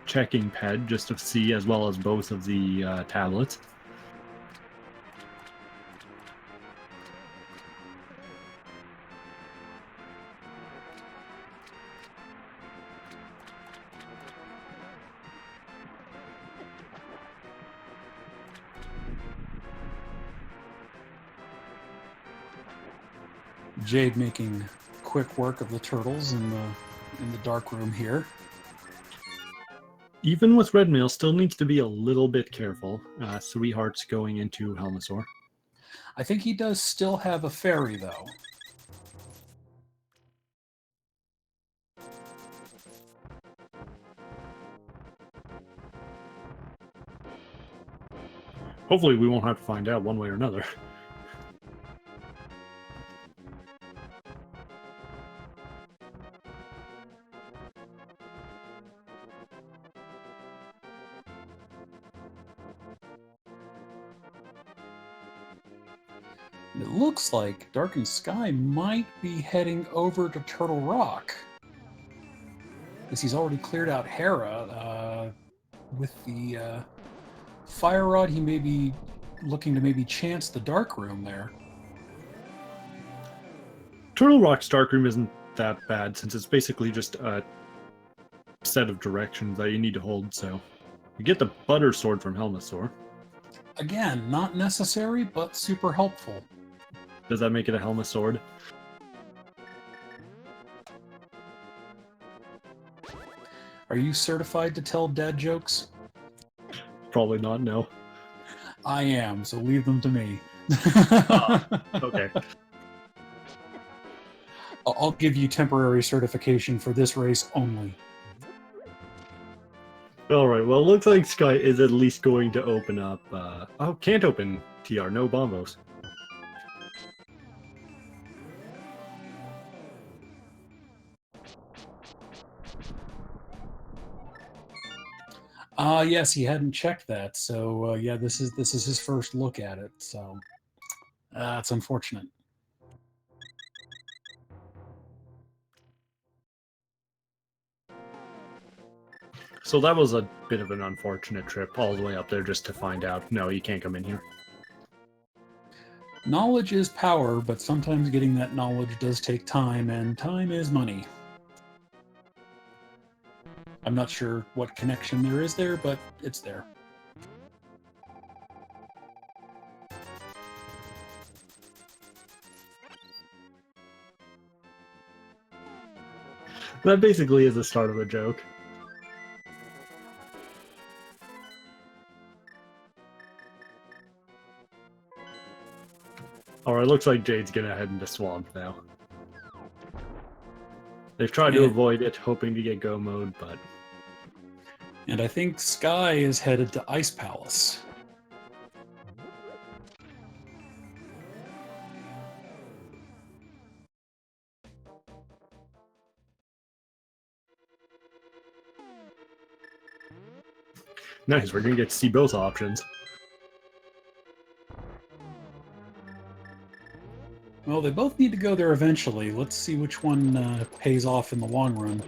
ped just to see, as well as both of the tablets. Jade making quick work of the turtles in the dark room here. Even with Red Mail, still needs to be a little bit careful. 3 hearts going into Helmasaur. I think he does still have a fairy, though. Hopefully we won't have to find out one way or another. It looks like Darkened5ky might be heading over to Turtle Rock. Because he's already cleared out Hera. With the Fire Rod, he may be looking to maybe chance the Dark Room there. Turtle Rock's Dark Room isn't that bad, since it's basically just a set of directions that you need to hold, so... You get the Butter Sword from Helmasaur. Again, not necessary, but super helpful. Does that make it a Helmasaur? Are you certified to tell dad jokes? Probably not, no. I am, so leave them to me. Okay. I'll give you temporary certification for this race only. Alright, well, it looks like Sky is at least going to open up... Oh, can't open TR, no bombos. Yes, he hadn't checked that, so yeah, this is his first look at it, so it's unfortunate. So that was a bit of an unfortunate trip all the way up there just to find out, no, you can't come in here. Knowledge is power, but sometimes getting that knowledge does take time, and time is money. I'm not sure what connection there is there, but it's there. That basically is the start of a joke. Alright, looks like Jade's gonna head into Swamp now. They've tried to avoid it, hoping to get go mode, but... And I think Sky is headed to Ice Palace. Nice, we're gonna get to see both options. Well, they both need to go there eventually. Let's see which one pays off in the long run.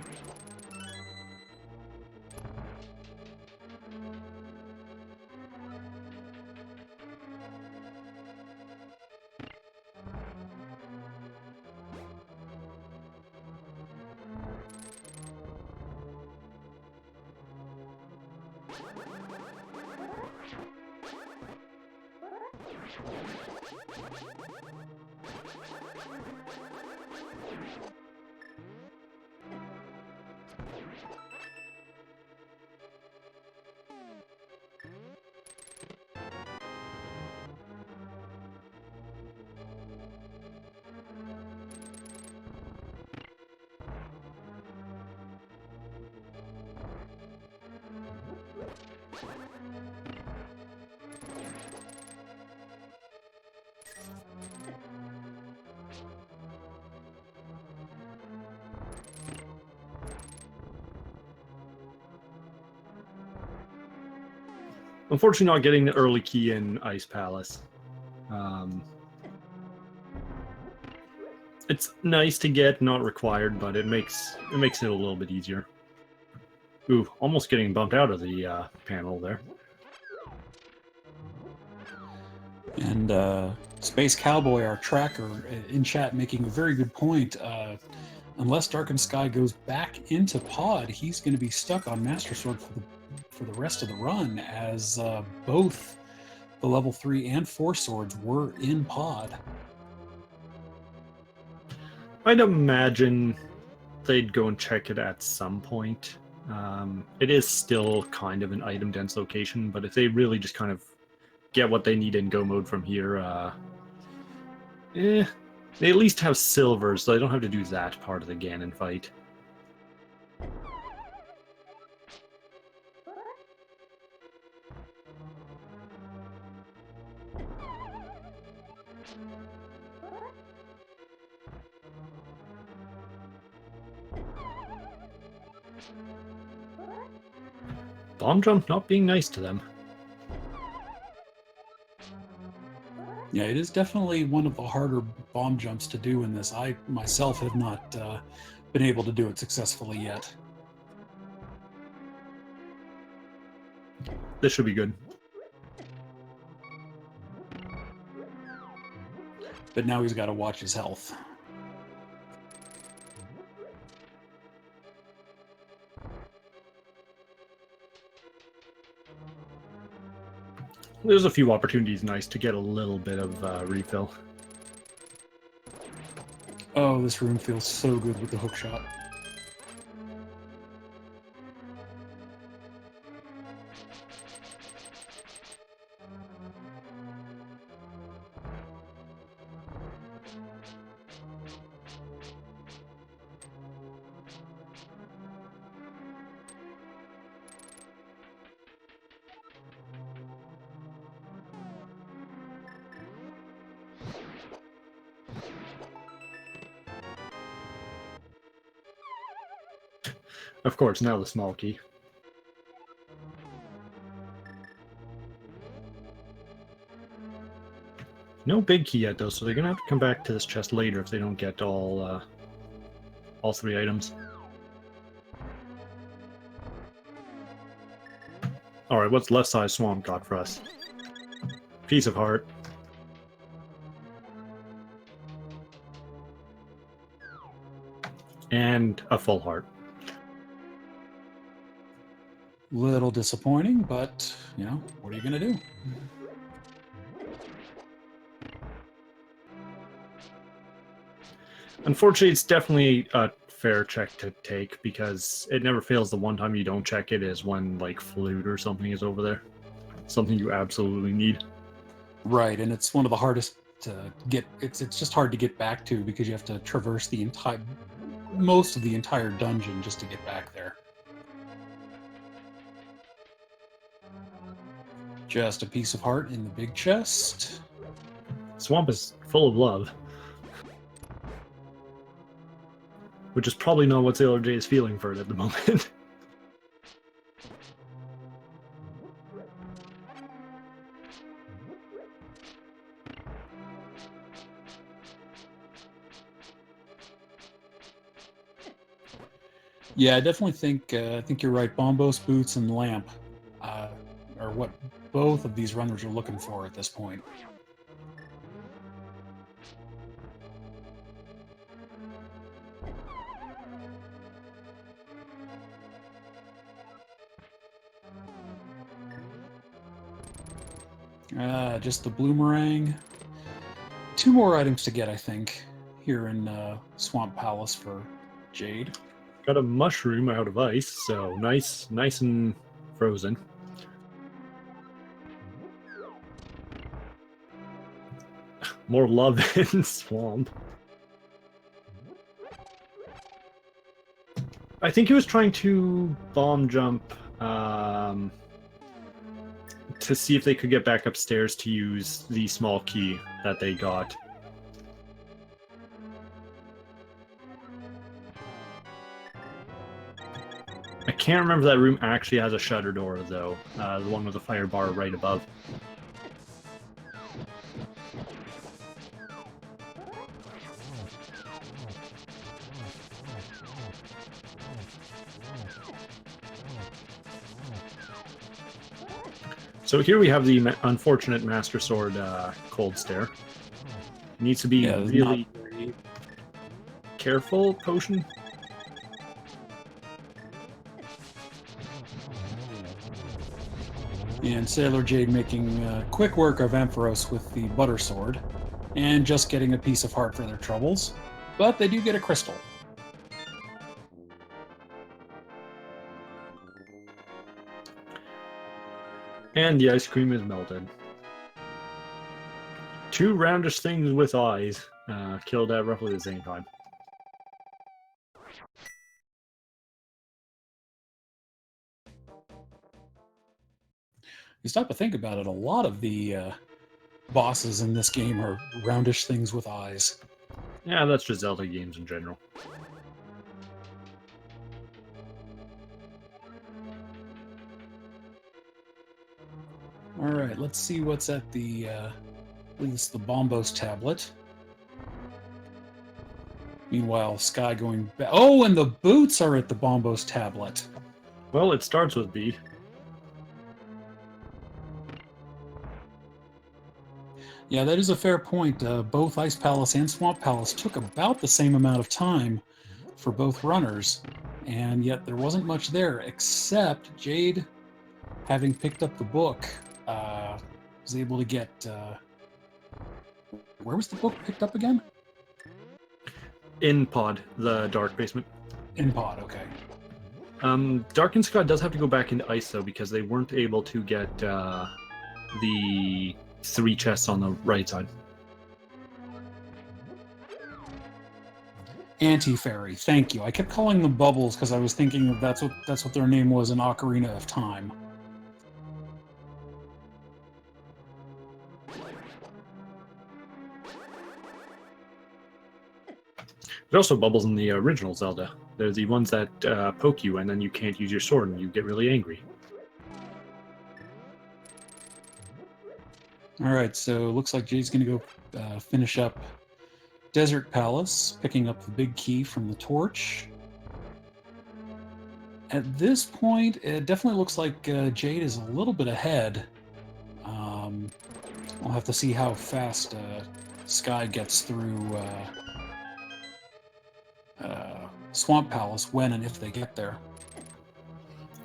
Unfortunately, not getting the early key in Ice Palace. It's nice to get, not required, but it makes it a little bit easier. Ooh, almost getting bumped out of the panel there. And Space Cowboy, our tracker, in chat making a very good point. Unless Darkened5ky goes back into Pod, he's going to be stuck on Master Sword for the rest of the run, as both the level 3 and 4 swords were in Pod. I'd imagine they'd go and check it at some point. It is still kind of an item-dense location, but if they really just kind of get what they need in go mode from here, they at least have silver, so they don't have to do that part of the Ganon fight. Bomb jump not being nice to them. Yeah, it is definitely one of the harder bomb jumps to do in this. I myself have not been able to do it successfully yet. This should be good. But now he's got to watch his health. There's a few opportunities nice to get a little bit of refill. Oh, this room feels so good with the hook shot. Of course, now the small key. No big key yet, though, so they're gonna have to come back to this chest later if they don't get all 3 items. Alright, what's left side swamp got for us? Piece of heart. And a full heart. Little disappointing, but, you know, what are you going to do? Unfortunately, it's definitely a fair check to take because it never fails. The one time you don't check it is when, like, flute or something is over there. Something you absolutely need. Right, and it's one of the hardest to get. It's just hard to get back to because you have to traverse the most of the entire dungeon just to get back there. Just a piece of heart in the big chest. Swamp is full of love. Which is probably not what Sailor J is feeling for it at the moment. Yeah, I definitely think you're right. Bombos, boots, and lamp are what both of these runners are looking for at this point. Just the bloomerang. 2 more items to get, I think, here in Swamp Palace for Jade. Got a mushroom out of ice, so nice and frozen. More love in Swamp. I think he was trying to bomb jump to see if they could get back upstairs to use the small key that they got. I can't remember if that room actually has a shutter door, though. The one with the fire bar right above. So here we have the unfortunate Master Sword Cold Stare. Needs to be really careful, potion. And Sailor Jade making quick work of Ampharos with the Butter Sword, and just getting a piece of heart for their troubles. but they do get a crystal. And the ice cream is melted. Two roundish things with eyes killed at roughly the same time. You stop to think about it, a lot of the bosses in this game are roundish things with eyes. Yeah, that's just Zelda games in general. All right, let's see what's at the, I believe it's the Bombos tablet. Meanwhile, Sky going back. Oh, and the boots are at the Bombos tablet. Well, it starts with bead. Yeah, that is a fair point. Both Ice Palace and Swamp Palace took about the same amount of time for both runners, and yet there wasn't much there, except Jade, having picked up the book, was able to get... where was the book picked up again? In Pod, the dark basement. In Pod, okay. Darkened5ky does have to go back into ice, though, because they weren't able to get the 3 chests on the right side. Anti-Fairy, thank you. I kept calling them Bubbles because I was thinking that's what their name was in Ocarina of Time. There's also bubbles in the original Zelda. They're the ones that poke you, and then you can't use your sword, and you get really angry. All right, so looks like Jade's going to go finish up Desert Palace, picking up the big key from the torch. At this point, it definitely looks like Jade is a little bit ahead. I'll have to see how fast Sky gets through Swamp Palace, when and if they get there.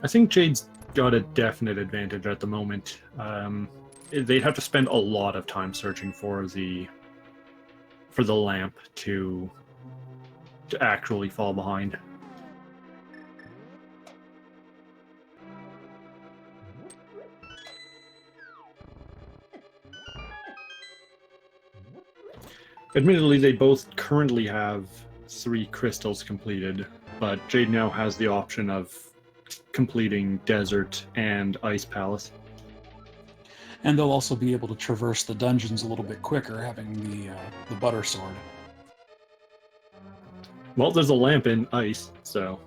I think Jade's got a definite advantage at the moment. They'd have to spend a lot of time searching for the lamp to actually fall behind. Admittedly, they both currently have 3 crystals completed, but Jade now has the option of completing Desert and Ice Palace. And they'll also be able to traverse the dungeons a little bit quicker, having the Butter Sword. Well, there's a lamp in Ice, so...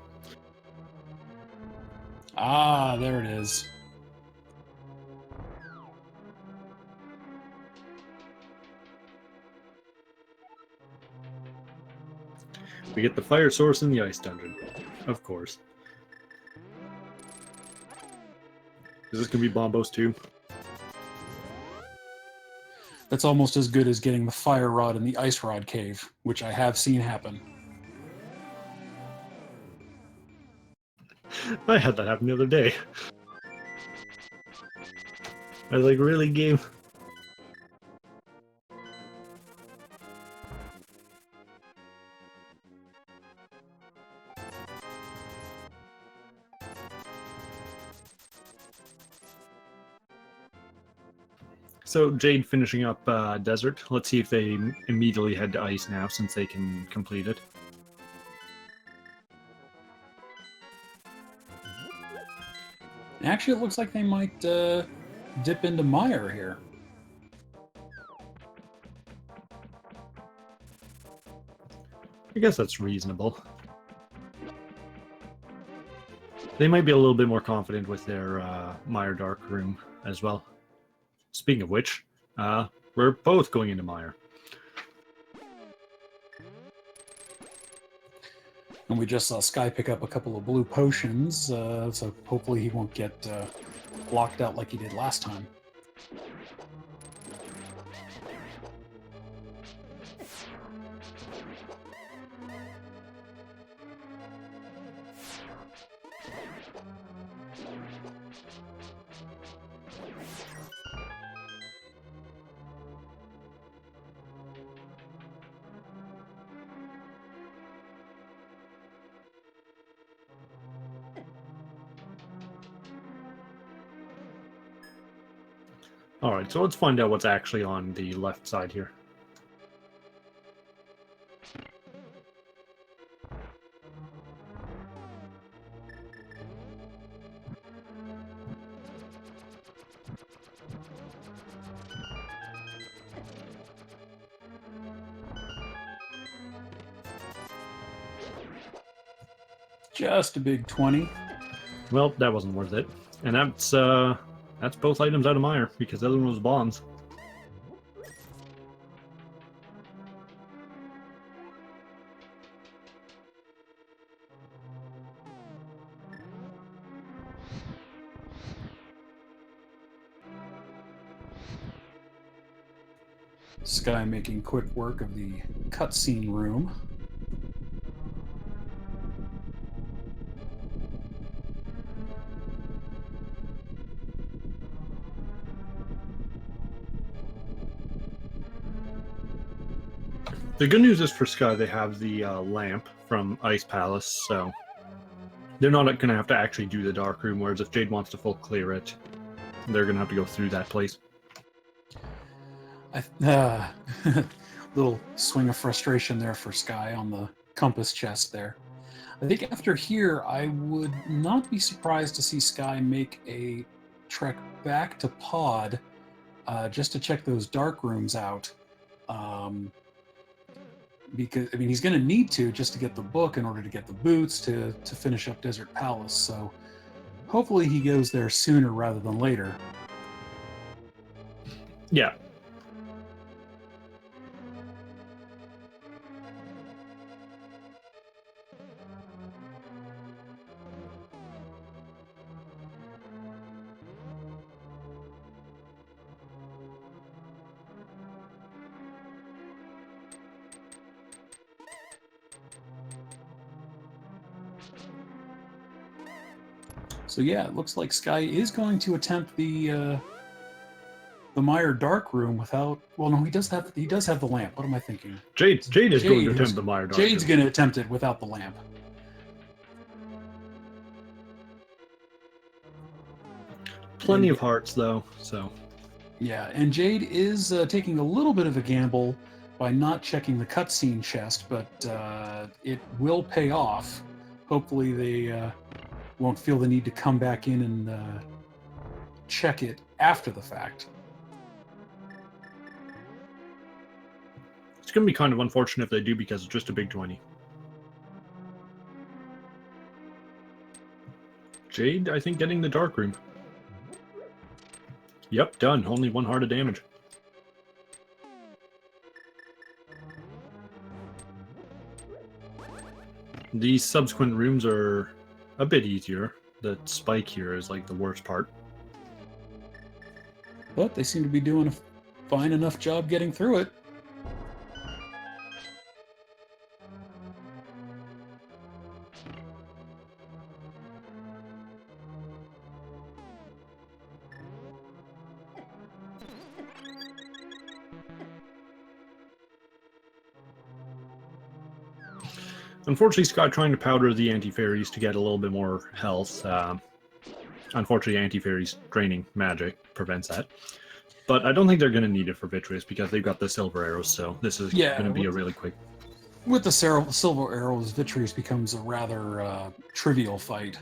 Ah, there it is. We get the fire source in the Ice Dungeon, of course. Is this going to be Bombos too? That's almost as good as getting the Fire Rod in the Ice Rod Cave, which I have seen happen. I had that happen the other day. I was like, really, game? So Jade finishing up Desert. Let's see if they immediately head to Ice now, since they can complete it. Actually, it looks like they might dip into Mire here. I guess that's reasonable. They might be a little bit more confident with their Mire Dark Room as well. Speaking of which, we're both going into Mire. And we just saw Sky pick up a couple of blue potions, so hopefully he won't get blocked out like he did last time. All right, so let's find out what's actually on the left side here. Just a big 20. Well, that wasn't worth it. And that's both items out of Meyer, because the other one was bonds. Sky making quick work of the cutscene room. The good news is for Sky, they have the lamp from Ice Palace, so they're not going to have to actually do the dark room, whereas if Jade wants to full clear it, they're going to have to go through that place. Little swing of frustration there for Sky on the compass chest there. I think after here, I would not be surprised to see Sky make a trek back to Pod just to check those dark rooms out. Because, I mean, he's going to need to just to get the book in order to get the boots to finish up Desert Palace. So hopefully he goes there sooner rather than later. Yeah. So yeah, it looks like Sky is going to attempt the Meyer dark room without. Well, no, he does have the lamp. What am I thinking? Jade is going to attempt the Meyer dark room. Jade's going to attempt it without the lamp. Plenty of hearts, though, so. Yeah, and Jade is taking a little bit of a gamble by not checking the cutscene chest, but it will pay off. Hopefully they won't feel the need to come back in and check it after the fact. It's going to be kind of unfortunate if they do, because it's just a big 20. Jade, I think, getting the dark room. Yep, done. Only 1 heart of damage. These subsequent rooms are a bit easier. The spike here is like the worst part. But they seem to be doing a fine enough job getting through it. Unfortunately, Scott trying to powder the anti-fairies to get a little bit more health. Unfortunately, anti-fairies draining magic prevents that. But I don't think they're going to need it for Vitreous, because they've got the silver arrows, so this is going to be a really quick... With the silver arrows, Vitreous becomes a rather trivial fight.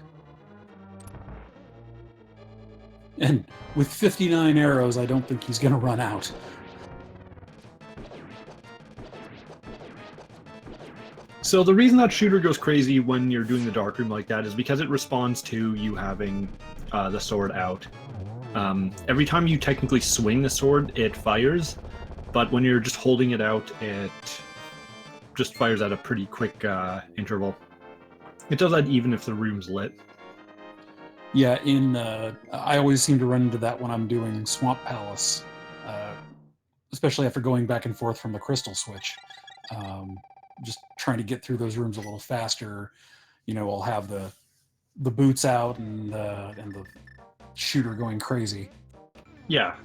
And with 59 arrows, I don't think he's going to run out. So the reason that shooter goes crazy when you're doing the dark room like that is because it responds to you having the sword out. Every time you technically swing the sword, it fires, but when you're just holding it out, it just fires at a pretty quick interval. It does that even if the room's lit. Yeah, I always seem to run into that when I'm doing Swamp Palace, especially after going back and forth from the crystal switch. Just trying to get through those rooms a little faster. You know, I'll have the boots out and the shooter going crazy. Yeah.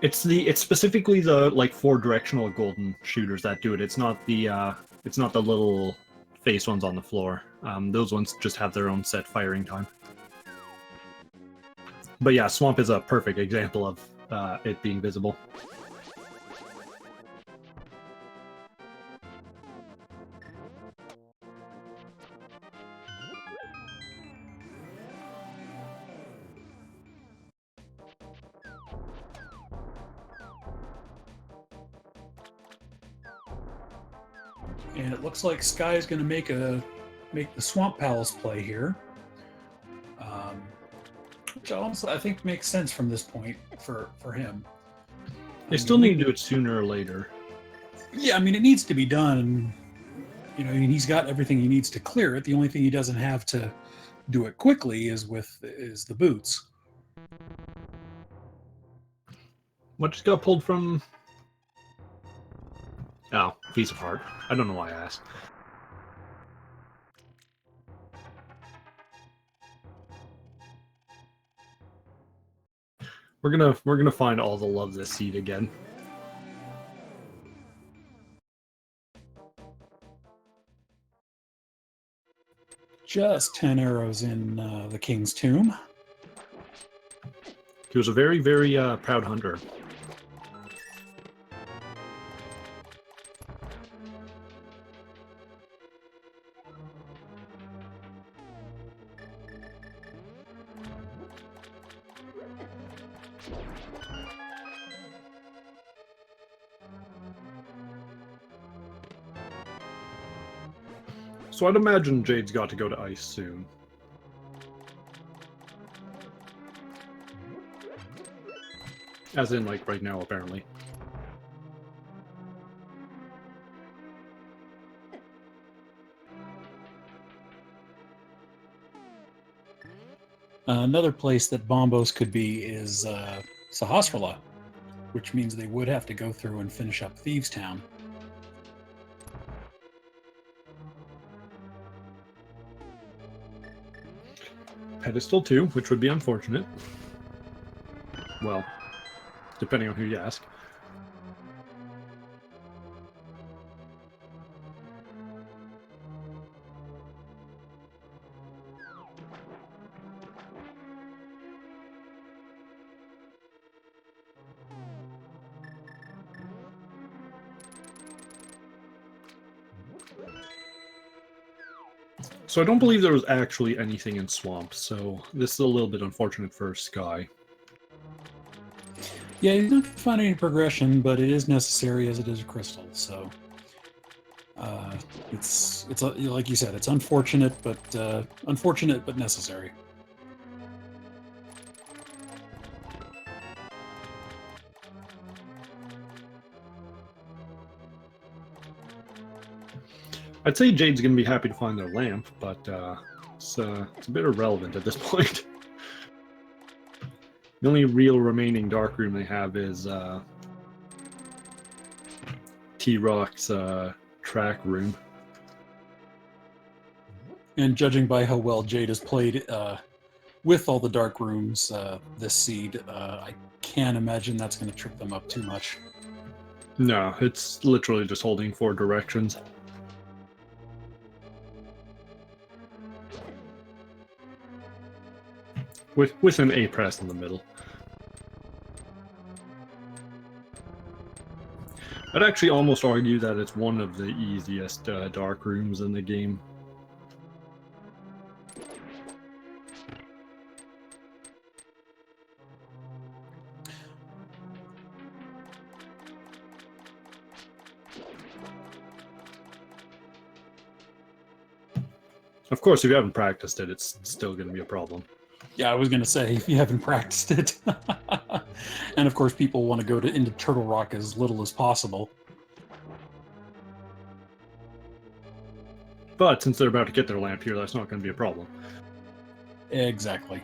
It's specifically the like 4-directional golden shooters that do it. It's not the little face ones on the floor. Those ones just have their own set firing time. But yeah, swamp is a perfect example of it being visible. And it looks like Sky is going to make the Swamp Palace play here, which honestly I think makes sense from this point for him. They still need to do it sooner or later. Yeah, I mean it needs to be done. You know, he's got everything he needs to clear it. The only thing he doesn't have to do it quickly is the boots. What just got pulled from? Oh, piece of heart. I don't know why I asked. We're gonna find all the love this seed again. Just 10 arrows in the King's Tomb. He was a very, very proud hunter. So I'd imagine Jade's got to go to ice soon. As in, like, right now, apparently. Another place that Bombos could be is Sahasrahla, which means they would have to go through and finish up Thieves Town. Pedestal 2, which would be unfortunate. Well, depending on who you ask. So I don't believe there was actually anything in Swamp, so this is a little bit unfortunate for Sky. Yeah, he's not going to find any progression, but it is necessary as it is a crystal. So it's like you said, it's unfortunate, but necessary. I'd say Jade's going to be happy to find their lamp, but it's a bit irrelevant at this point. The only real remaining dark room they have is T-Rock's track room. And judging by how well Jade has played with all the dark rooms this seed, I can't imagine that's going to trip them up too much. No, it's literally just holding 4 directions. With an A press in the middle. I'd actually almost argue that it's one of the easiest dark rooms in the game. Of course, if you haven't practiced it, it's still going to be a problem. Yeah, I was going to say, if you haven't practiced it. And of course, people want to go into Turtle Rock as little as possible. But since they're about to get their lamp here, that's not going to be a problem. Exactly.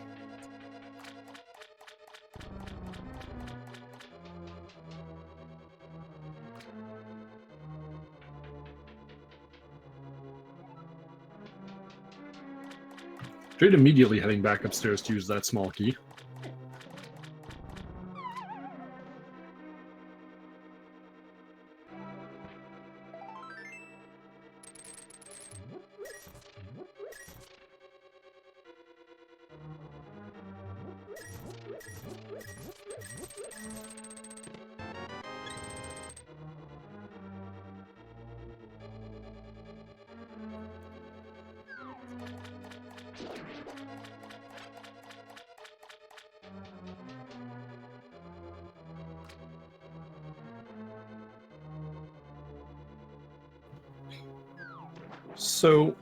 Jade immediately heading back upstairs to use that small key. So,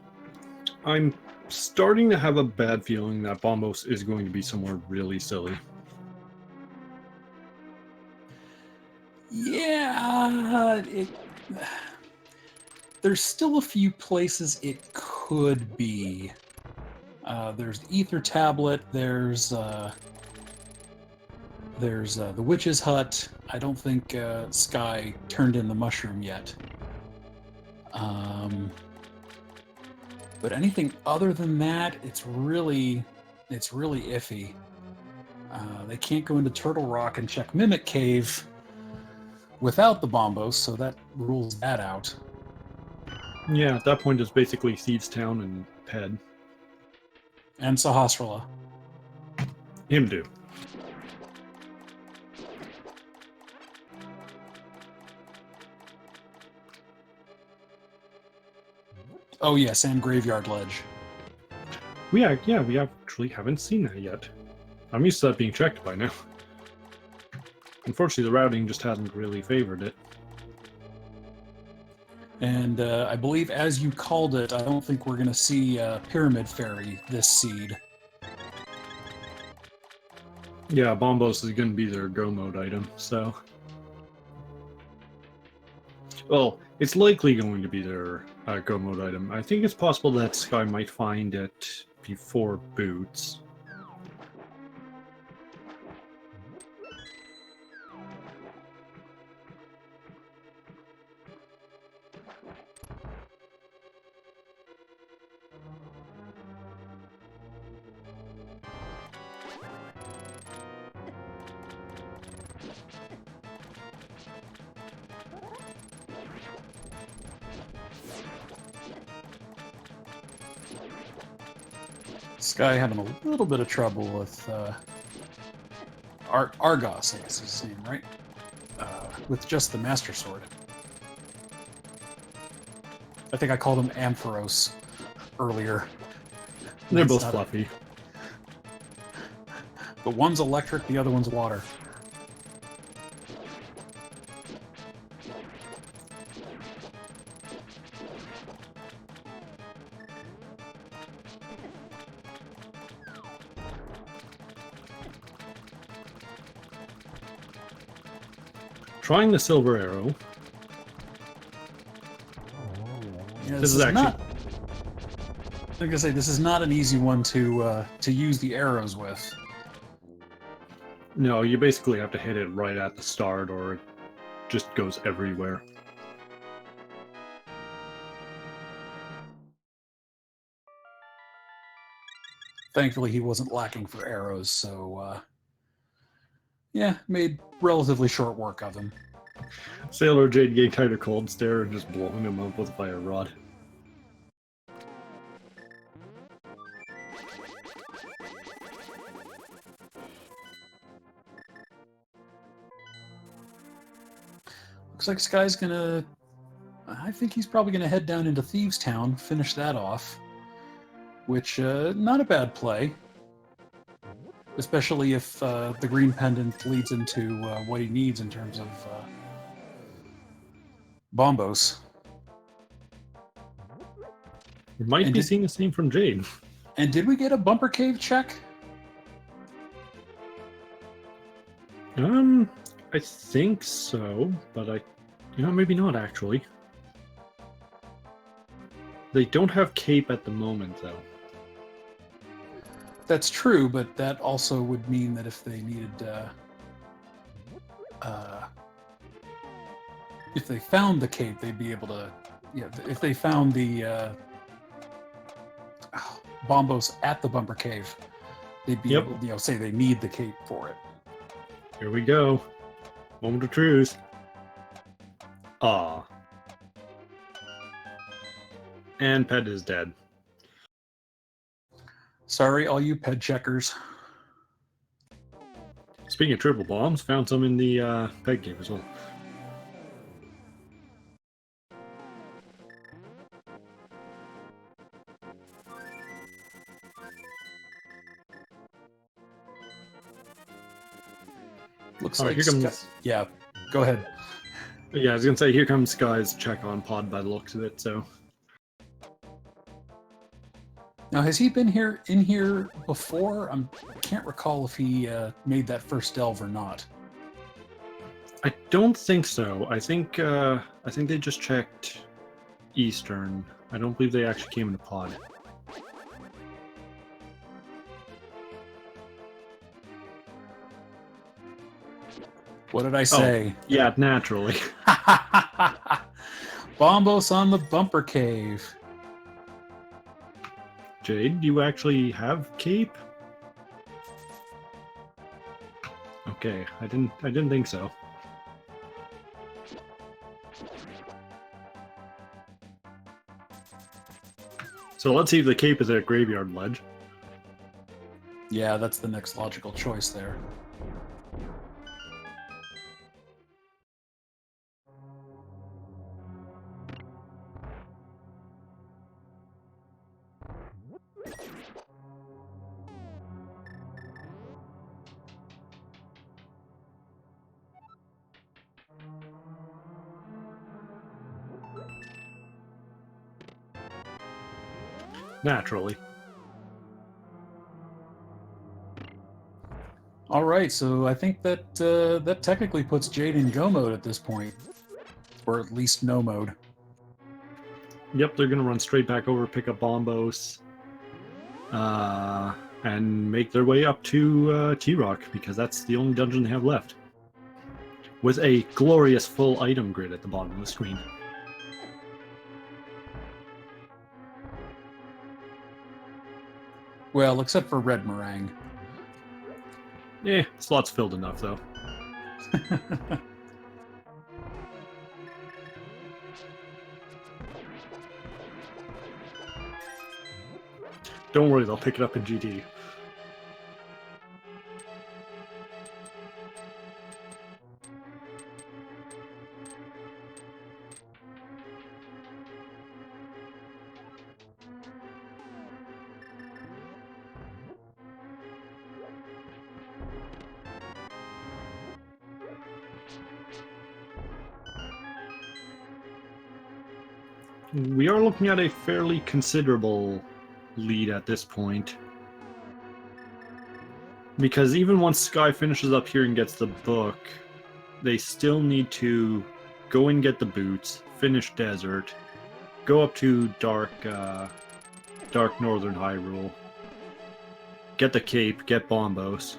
I'm starting to have a bad feeling that Bombos is going to be somewhere really silly. Yeah, there's still a few places it could be. There's the Ether Tablet. There's the Witch's Hut. I don't think Sky turned in the mushroom yet. But anything other than that, it's really iffy. They can't go into Turtle Rock and check Mimic Cave without the Bombos, so that rules that out. Yeah, at that point it's basically Thieves Town and Ped. And Sahasrara. Him do. Oh yes, and Graveyard Ledge. We actually haven't seen that yet. I'm used to that being checked by now. Unfortunately, the routing just hasn't really favored it. And I believe, as you called it, I don't think we're going to see Pyramid Fairy this seed. Yeah, Bombos is going to be their go mode item, so... Well, it's likely going to be their go mode item. I think it's possible that Sky might find it before Boots. Sky having a little bit of trouble with Argos, I guess is his name, right? With just the Master Sword. I think I called him Ampharos earlier. They're both fluffy. But one's electric, the other one's water. Trying the silver arrow. Yeah, this is actually not. Like I say, this is not an easy one to use the arrows with. No, you basically have to hit it right at the start, or it just goes everywhere. Thankfully, he wasn't lacking for arrows, so yeah, made relatively short work of him. Sailor Jade getting tighter cold stare and just blowing him up with a fire rod. Looks like Sky's gonna... I think he's probably gonna head down into Thieves Town, finish that off. Which, not a bad play. Especially if the green pendant leads into what he needs in terms of Bombos. We might be seeing the same from Jade. And did we get a bumper cave check? I think so, but maybe not actually. They don't have cape at the moment, though. That's true, but that also would mean that if they needed, if they found the cape, they'd be able to, yeah. If they found the Bombos at the bumper cave, they'd be able, say they need the cape for it. Here we go. Moment of truth. Ah. And Ped is dead. Sorry, all you ped checkers. Speaking of triple bombs, found some in the peg cave as well. Looks like here comes. Yeah, go ahead. Yeah, I was gonna say here comes Sky's check on pod by the looks of it. So Now, has he been in here before? I can't recall if he made that first delve or not. I don't think so. I think they just checked Eastern. I don't believe they actually came in a pod. What did I say? Oh, yeah, naturally. Bombos on the bumper cave. Jade, do you actually have cape? Okay, I didn't think so. So let's see if the cape is at Graveyard Ledge. Yeah, that's the next logical choice there. Naturally. All right, so I think that that technically puts Jade in go mode at this point, or at least no mode. Yep, they're gonna run straight back over, pick up Bombos, and make their way up to T-Rock, because that's the only dungeon they have left. With a glorious full item grid at the bottom of the screen. Well, except for Red Meringue. Slots filled enough, though. Don't worry, they'll pick it up in GT. We are looking at a fairly considerable lead at this point. Because even once Sky finishes up here and gets the book, they still need to go and get the boots, finish Desert, go up to Dark Northern Hyrule, get the cape, get Bombos.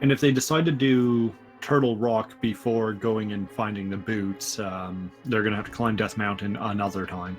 And if they decide to do Turtle Rock before going and finding the boots, they're going to have to climb Death Mountain another time.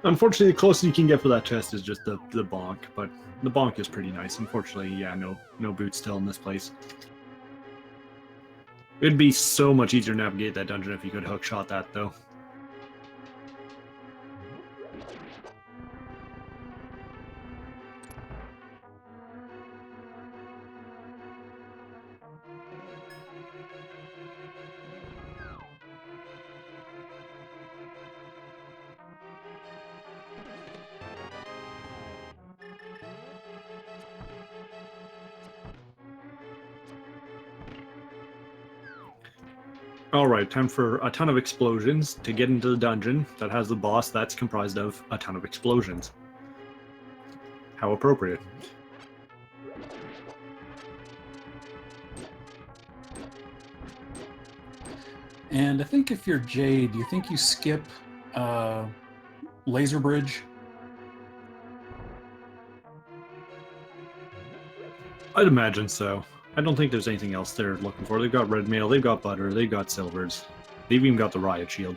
Unfortunately, the closest you can get for that chest is just the bonk, but the bonk is pretty nice. Unfortunately, yeah, no boots still in this place. It'd be so much easier to navigate that dungeon if you could hookshot that, though. Alright, time for a ton of explosions to get into the dungeon that has the boss that's comprised of a ton of explosions. How appropriate. And I think if you're Jade, you think you skip Laser Bridge? I'd imagine so. I don't think there's anything else they're looking for. They've got red mail, they've got butter, they've got silvers. They've even got the riot shield.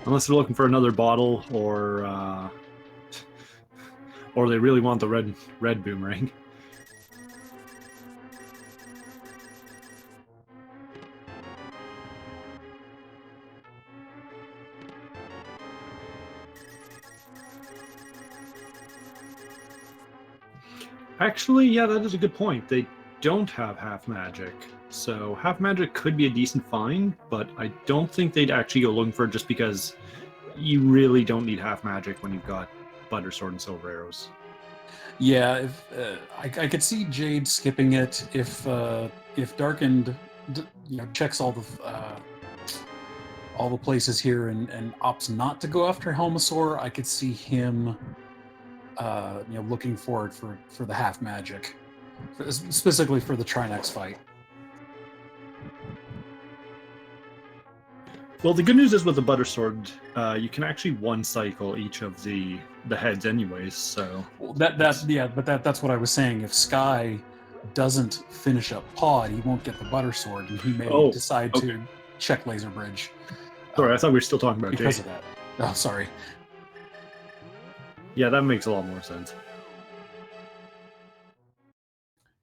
Unless they're looking for another bottle, or they really want the red boomerang. Actually, yeah, that is a good point. They don't have half magic. So half magic could be a decent find, but I don't think they'd actually go looking for it just because you really don't need half magic when you've got Butter Sword and Silver Arrows. Yeah, if I could see Jade skipping it if Darkened, checks all the places here and opts not to go after Helmasaur. I could see him, looking forward for the half magic, specifically for the Trinex fight. Well, the good news is with the Butter Sword, you can actually one cycle each of the heads, anyways. So well, that's what I was saying. If Sky doesn't finish up Pod, he won't get the Butter Sword, and he may decide to check Laser Bridge. Sorry, I thought we were still talking about because Jade. of that. Oh, sorry. Yeah, that makes a lot more sense.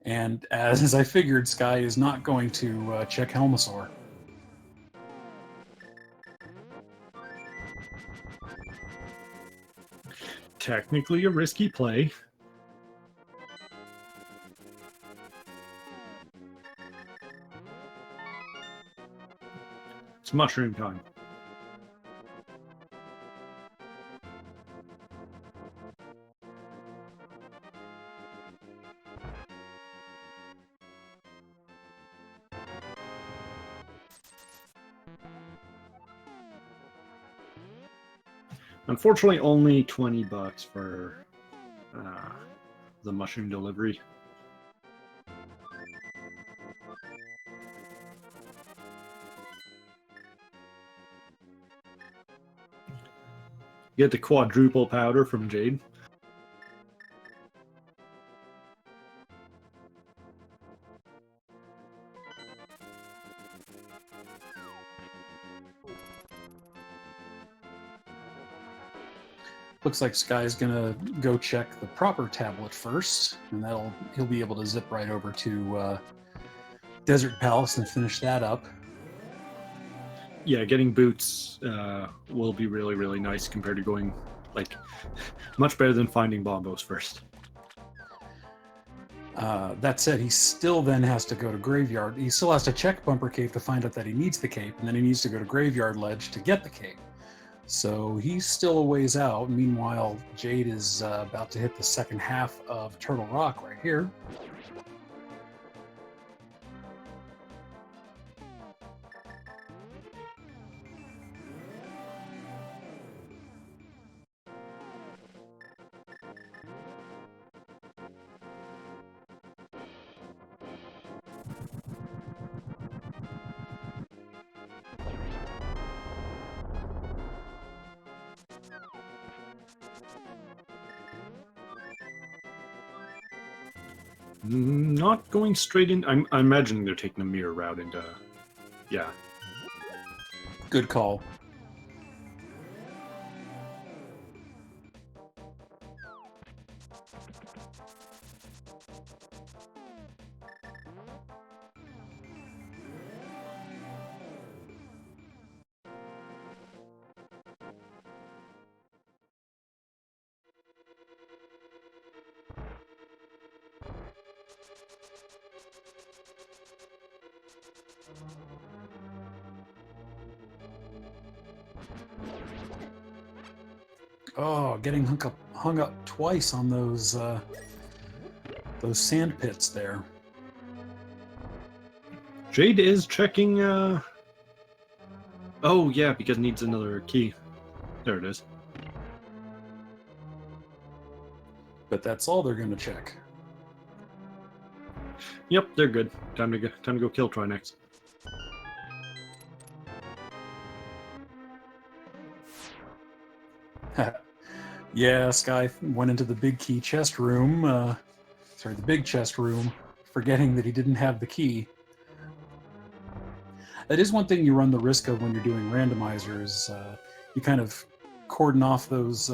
And as I figured, Sky is not going to check Helmasaur. Technically a risky play. It's mushroom time. Unfortunately, only $20 for the mushroom delivery. You get the quadruple powder from Jade. Looks like Sky's gonna go check the proper tablet first, and he'll be able to zip right over to Desert Palace and finish that up. Yeah, getting boots will be really, really nice compared to going, much better than finding bombos first. That said, he still then has to go to Graveyard. He still has to check Bumper Cave to find out that he needs the cape, and then he needs to go to Graveyard Ledge to get the cape. So he's still a ways out. Meanwhile, Jade is about to hit the second half of Turtle Rock right here. Not going straight in. I'm imagining they're taking a mirror route into. Yeah. Good call. Oh, getting hung up twice on those sand pits there. Jade is checking. Oh yeah, because it needs another key. There it is. But that's all they're going to check. Yep, they're good. Time to go kill Trinex. Yeah, Sky went into the big key chest room. The big chest room, forgetting that he didn't have the key. That is one thing you run the risk of when you're doing randomizers. You kind of cordon off those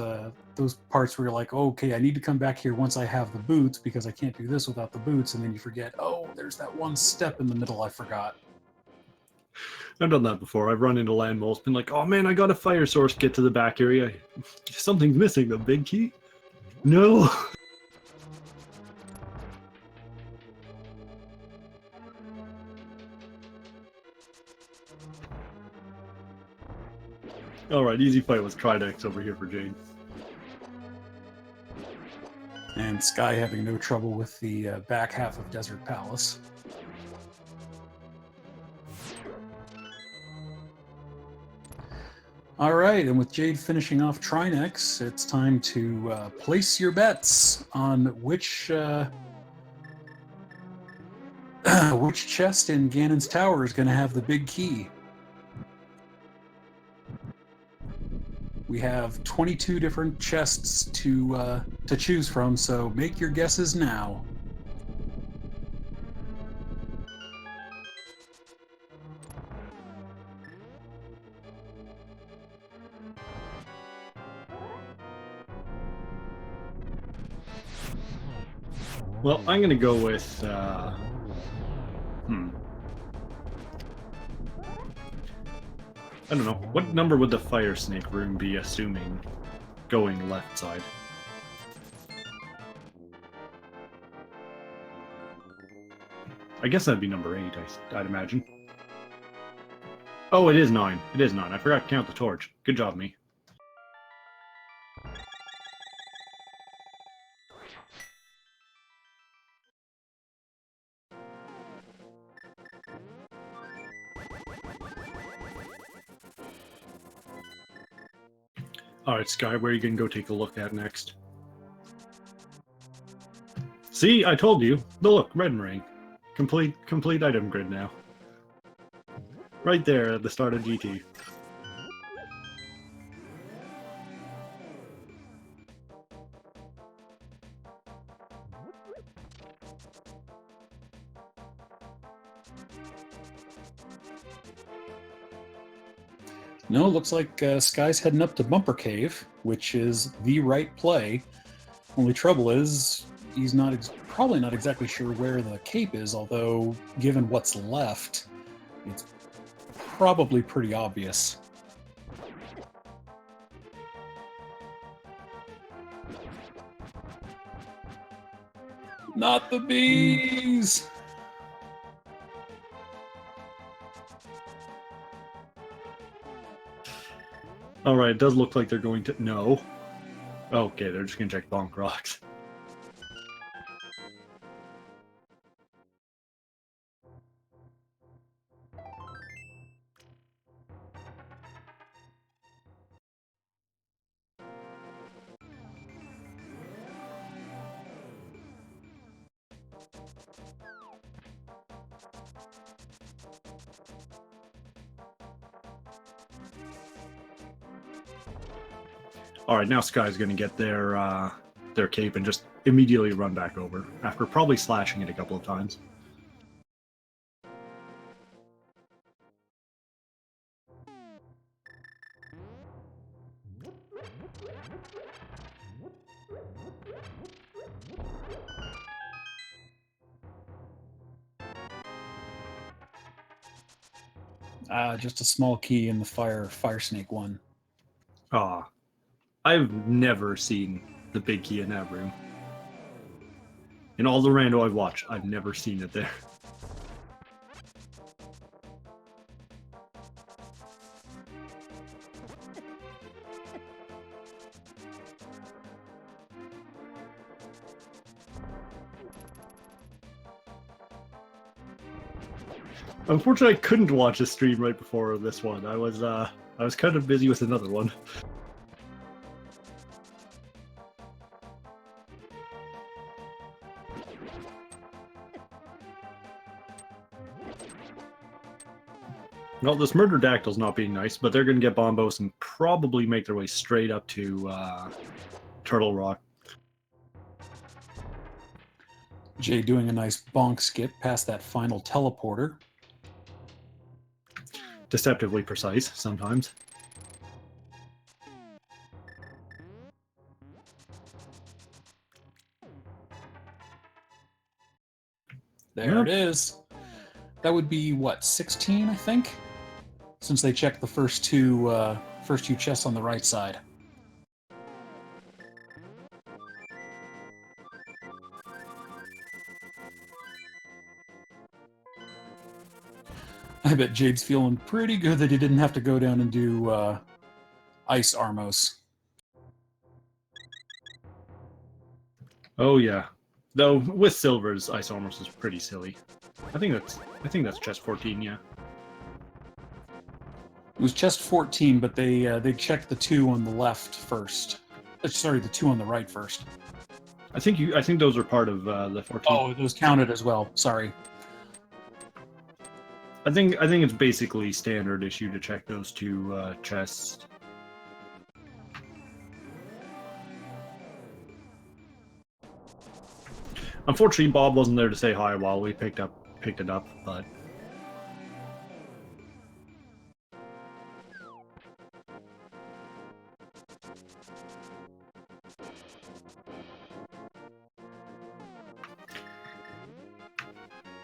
parts where you're like, oh, okay, I need to come back here once I have the boots because I can't do this without the boots, and then you forget, oh, there's that one step in the middle I forgot. I've done that before. I've run into land moles, been like, oh man, I got a fire source, get to the back area. Something's missing, the big key? No. Alright, easy fight with Tridex over here for Jade. And Sky having no trouble with the back half of Desert Palace. All right, and with Jade finishing off Trinex, it's time to place your bets on which which chest in Ganon's tower is going to have the big key. We have 22 different chests to choose from, so make your guesses now. Well, I'm gonna go with I don't know. What number would the fire snake room be, assuming going left side? I guess that'd be number 8, I'd imagine. Oh, it is 9. It is 9. I forgot to count the torch. Good job, me. Alright, Sky, where are you gonna go take a look at next? See, I told you. Look, red ring. Complete item grid now. Right there at the start of GT. No, it looks like Sky's heading up to Bumper Cave, which is the right play. Only trouble is, he's probably not exactly sure where the cape is, although given what's left, it's probably pretty obvious. Not the bees! Alright, it does look like they're going to... No. Okay, they're just gonna check bonk rocks. Alright, now Sky's gonna get their cape and just immediately run back over, after probably slashing it a couple of times. Just a small key in the fire snake one. Ah, I've never seen the big key in that room. In all the rando I've watched, I've never seen it there. Unfortunately, I couldn't watch the stream right before this one. I was kind of busy with another one. Well, this murder dactyl's not being nice, but they're going to get Bombos and probably make their way straight up to Turtle Rock. Jay doing a nice bonk skip past that final teleporter. Deceptively precise, sometimes. There it is. That would be, what, 16, I think? Since they checked the first two chests on the right side. I bet Jade's feeling pretty good that he didn't have to go down and do Ice Armos. Oh yeah. Though with silvers, ice almost is pretty silly. I think that's chest 14, yeah. It was chest 14, but they checked the 2 on the left first. Sorry, the 2 on the right first. I think those are part of the 14. Oh, those counted as well. Sorry. I think it's basically standard issue to check those 2 chests. Unfortunately, Bob wasn't there to say hi while we picked it up, but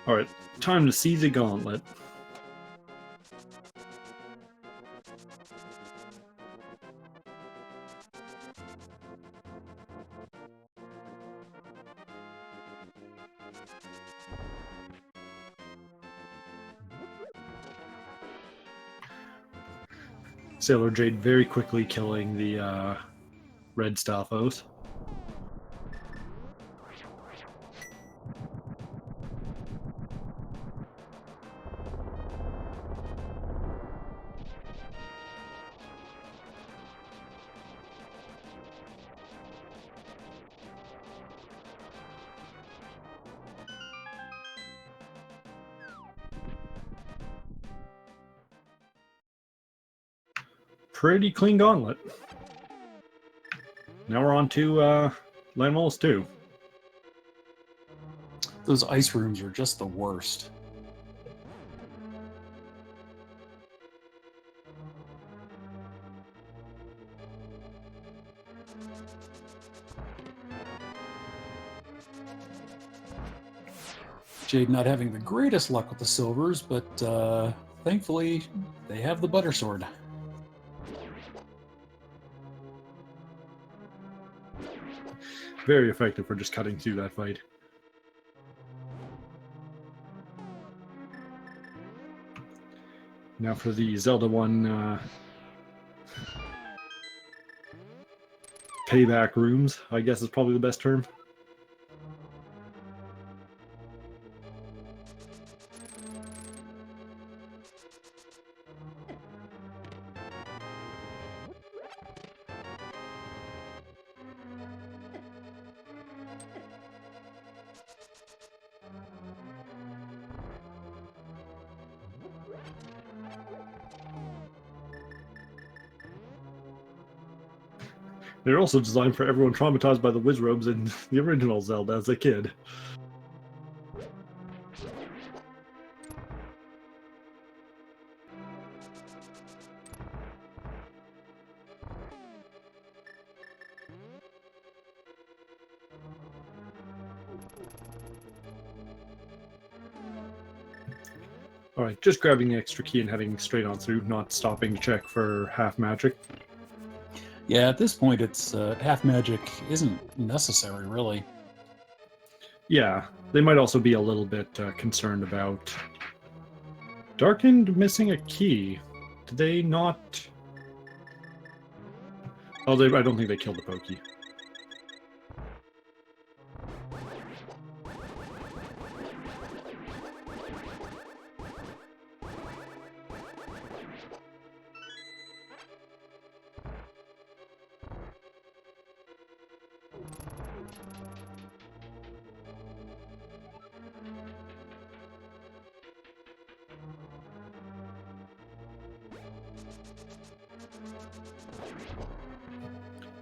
all right, time to seize the gauntlet. Sailor Jade very quickly killing the red Stalfos. Pretty clean gauntlet. Now we're on to Landmolls 2. Those ice rooms are just the worst. Jade not having the greatest luck with the silvers, but thankfully they have the butter sword. Very effective for just cutting through that fight. Now for the Zelda 1 payback rooms, I guess is probably the best term. They're also designed for everyone traumatized by the Wizrobes in the original Zelda as a kid. Alright, just grabbing the extra key and heading straight on through, not stopping to check for half magic. Yeah, at this point, it's half magic isn't necessary, really. Yeah, they might also be a little bit concerned about Darkened missing a key. Did they not? Oh, I don't think they killed the Pokey.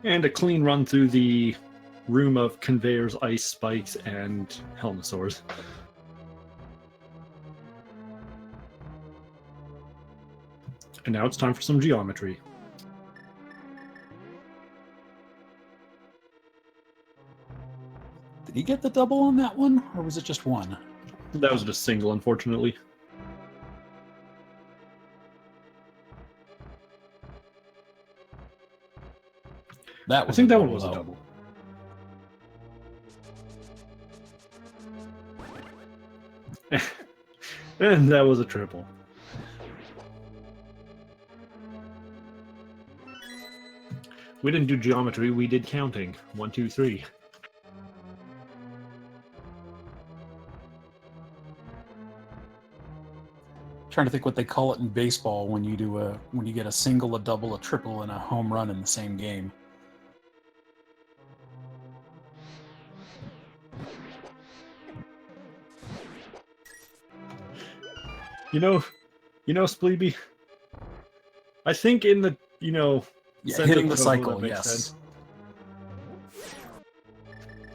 And a clean run through the room of conveyors, ice spikes, and helmosaurs. And now it's time for some geometry. Did he get the double on that one, or was it just one? That was just single, unfortunately. That was I think that one double, was a though. double. And that was a triple. We didn't do geometry, we did counting. 1, 2, 3. Trying to think what they call it in baseball when you do when you get a single, a double, a triple, and a home run in the same game. You know, Spleeby, I think in the, sense hitting of the Toho, cycle, that makes yes. sense.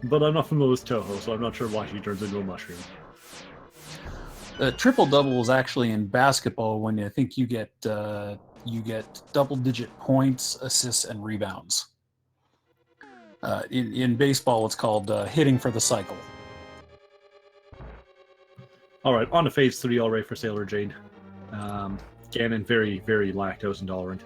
But I'm not familiar with Toho, so I'm not sure why she turns into a mushroom. The triple double is actually in basketball when I think you get double-digit points, assists, and rebounds. In baseball, it's called hitting for the cycle. All right, on to phase 3 already for Sailor Jade. Ganon, very, very lactose intolerant.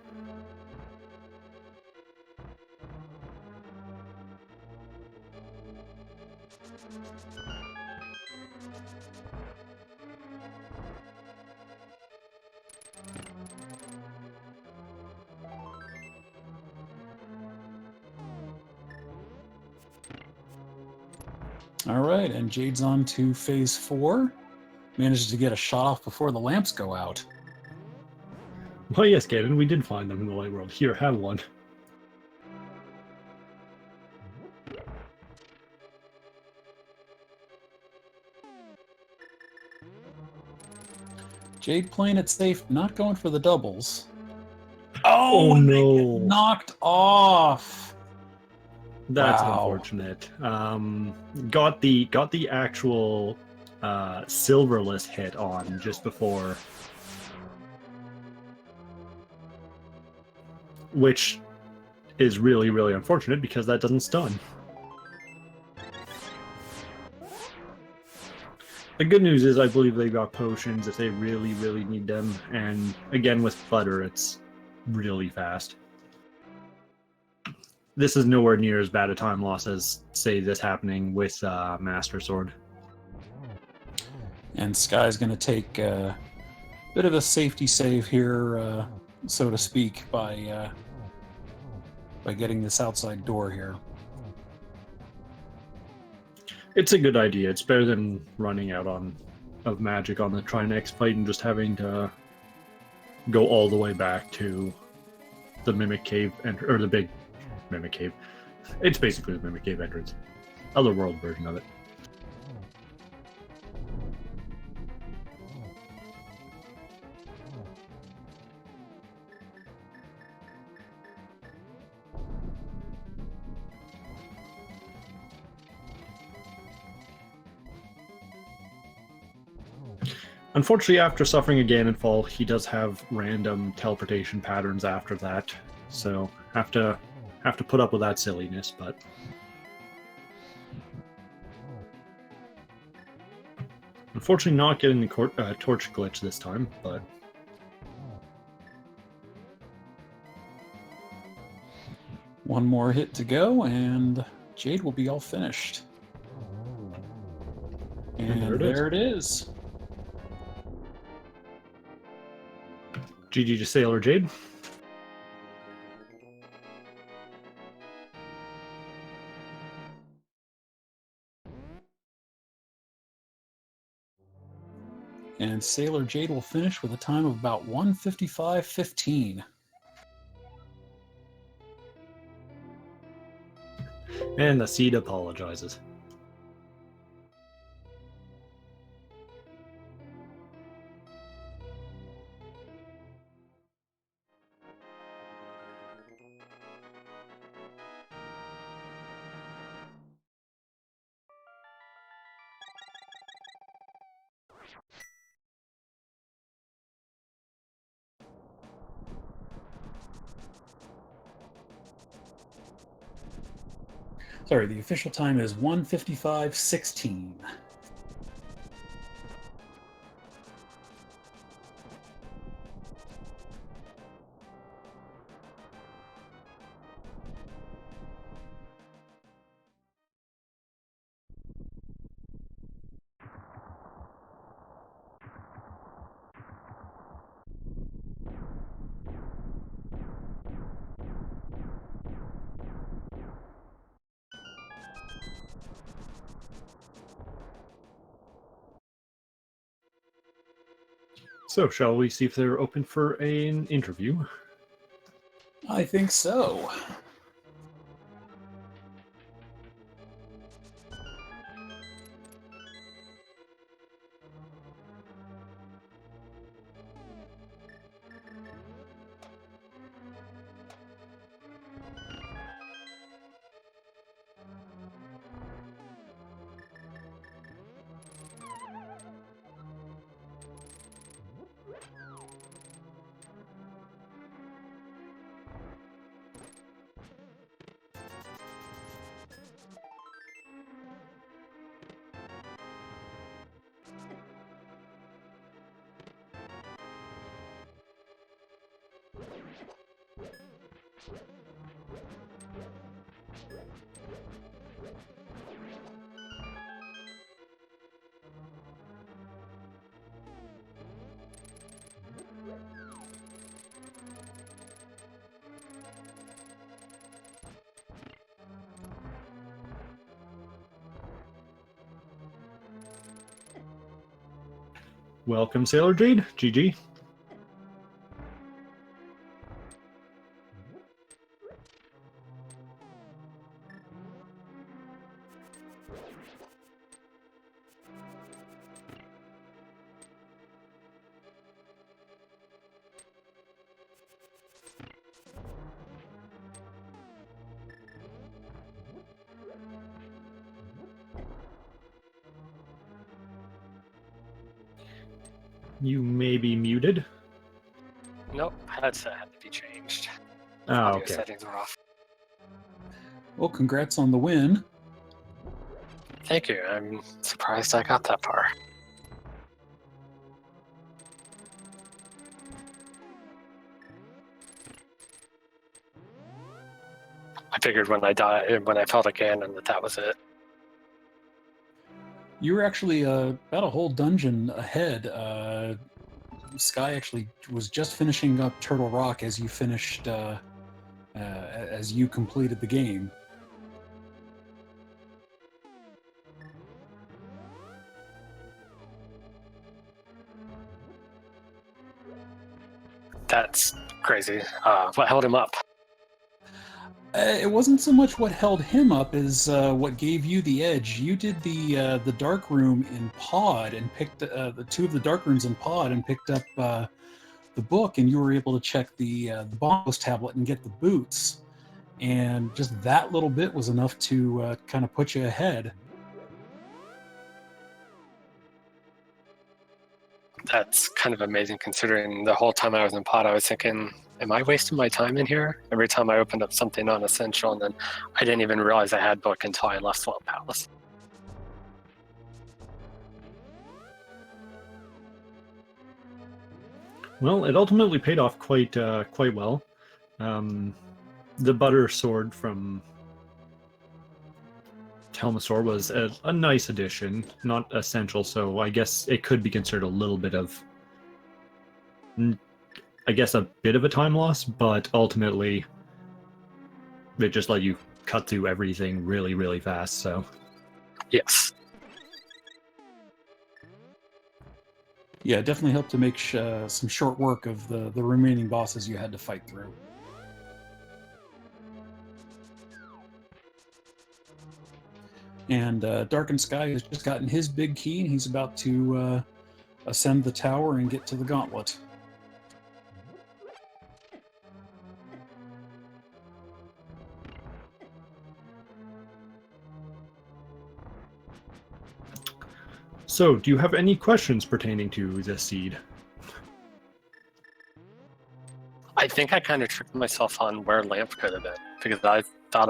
All right, and Jade's on to phase 4. Manages to get a shot off before the lamps go out. Well, yes, Ganon, we did find them in the light world. Here, have one. Jade playing it safe, not going for the doubles. Oh, and no. they get knocked off. That's Wow. unfortunate. Got the actual silverless hit on just before, which is really, really unfortunate because that doesn't stun. The good news is I believe they got potions if they really, really need them, and again with butter, it's really fast. This is nowhere near as bad a time loss as, say, this happening with Master Sword. And Sky's going to take a bit of a safety save here, so to speak, by getting this outside door here. It's a good idea. It's better than running out of magic on the Trinex fight and just having to go all the way back to the Mimic Cave, or the big Mimic Cave. It's basically the Mimic Cave entrance. Otherworld version of it. Unfortunately, after suffering a Ganon fall, he does have random teleportation patterns after that, so have to put up with that silliness. But unfortunately, not getting the torch glitch this time. But one more hit to go, and Jade will be all finished. And there it is. GG to Sailor Jade. And Sailor Jade will finish with a time of about 1:55:15. And the seed apologizes. Sorry, the official time is 1:55:16. So, shall we see if they're open for an interview? I think so. Welcome, Sailor Jade. GG. You may be muted. Nope, headset had to be changed. Oh, Audio okay. settings are off. Well, congrats on the win. Thank you. I'm surprised I got that far. I figured when I felt again, that was it. You were actually about a whole dungeon ahead. Sky actually was just finishing up Turtle Rock as you finished, as you completed the game. That's crazy. What held him up? It wasn't so much what held him up as what gave you the edge. You did the dark room in pod and picked the two of the dark rooms in pod and picked up the book, and you were able to check the Bombos tablet and get the boots. And just that little bit was enough to kind of put you ahead. That's kind of amazing considering the whole time I was in pod, I was thinking, am I wasting my time in here? Every time I opened up something non-essential, and then I didn't even realize I had book until I left Swamp Palace. Well, it ultimately paid off quite well. The butter sword from Telmasaur was a nice addition, not essential, so I guess it could be considered a little bit of, I guess, a bit of a time loss, but ultimately they just let you cut through everything really, really fast, so. Yes. Yeah, it definitely helped to make some short work of the remaining bosses you had to fight through. And Darkened5ky has just gotten his big key, and he's about to ascend the tower and get to the gauntlet. So, do you have any questions pertaining to this seed? I think I kind of tricked myself on where lamp could have been, because I thought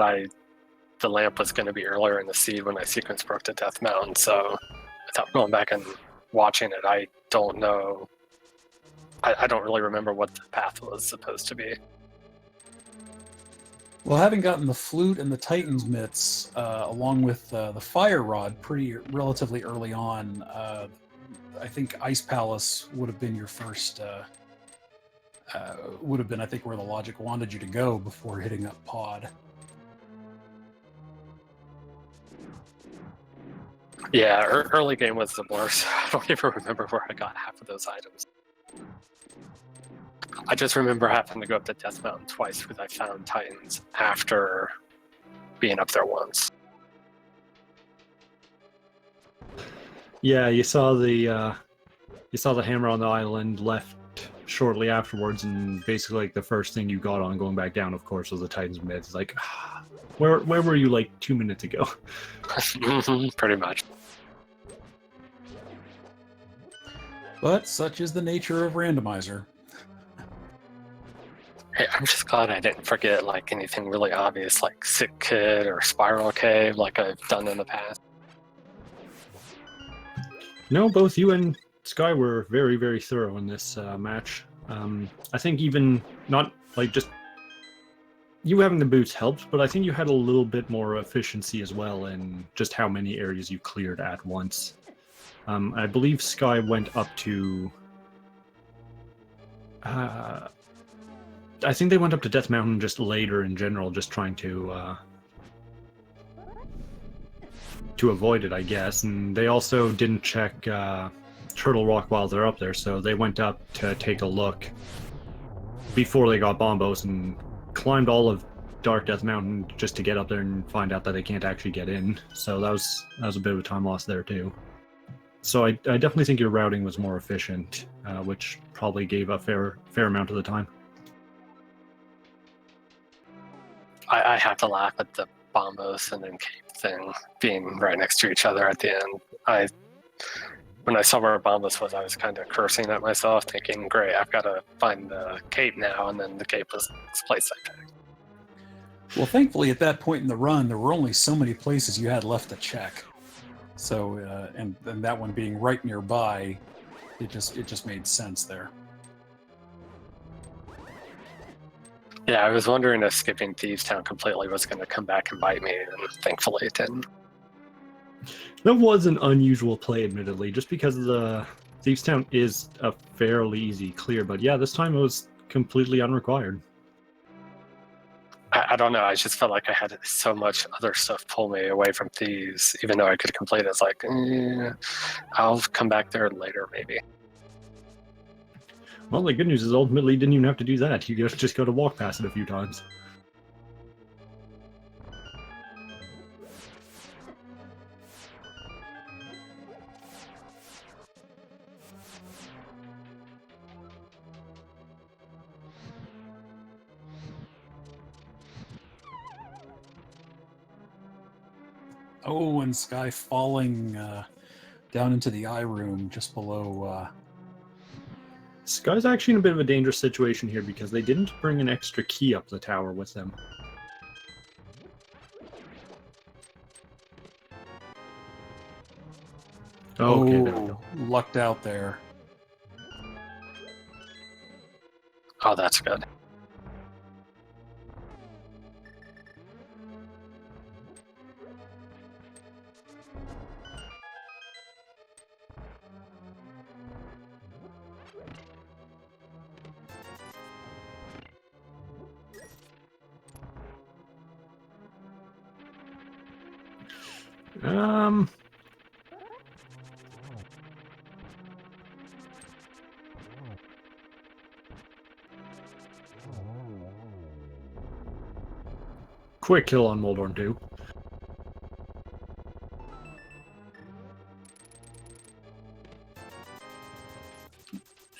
the lamp was going to be earlier in the seed when I sequence broke to Death Mountain, so I thought going back and watching it, I don't know. I don't really remember what the path was supposed to be. Well, having gotten the flute and the Titan's mitts, along with the fire rod, relatively early on, I think Ice Palace would have been your first. Would have been, I think, where the logic wanted you to go before hitting up pod. Yeah, early game was the worst. I don't even remember where I got half of those items. I just remember having to go up to Death Mountain twice because I found Titans after being up there once. Yeah, you saw the hammer on the island left shortly afterwards, and basically like the first thing you got on going back down, of course, was the Titan's mid. It's like, where were you like 2 minutes ago? Pretty much. But such is the nature of Randomizer. Hey, I'm just glad I didn't forget like anything really obvious like Sick Kid or Spiral Cave like I've done in the past. No, both you and Sky were very, very thorough in this match. I think even not like just you having the boots helped, but I think you had a little bit more efficiency as well in just how many areas you cleared at once. I believe Sky went up to. I think they went up to Death Mountain just later in general, just trying to avoid it, I guess. And they also didn't check Turtle Rock while they're up there, so they went up to take a look before they got bombos and climbed all of Dark Death Mountain just to get up there and find out that they can't actually get in. So that was a bit of a time loss there too. So I definitely think your routing was more efficient, which probably gave a fair amount of the time. I have to laugh at the Bombos and then Cape thing being right next to each other at the end. When I saw where Bombos was, I was kind of cursing at myself, thinking, great, I've got to find the Cape now, and then the Cape was this place I picked. Well, thankfully, at that point in the run, there were only so many places you had left to check. So, and that one being right nearby, it just made sense there. Yeah, I was wondering if skipping Thieves Town completely was going to come back and bite me, and thankfully it didn't. That was an unusual play, admittedly, just because the Thieves Town is a fairly easy clear, but yeah, this time it was completely unrequired. I don't know, I just felt like I had so much other stuff pull me away from Thieves, even though I could complete it. It's like, I'll come back there later, maybe. Well, the good news is ultimately you didn't even have to do that. You just go to walk past it a few times. Oh, and Sky falling down into the eye room just below. Sky's actually in a bit of a dangerous situation here because they didn't bring an extra key up the tower with them. Okay, there we go. Lucked out there. Oh, that's good. Quick kill on Moldorm too.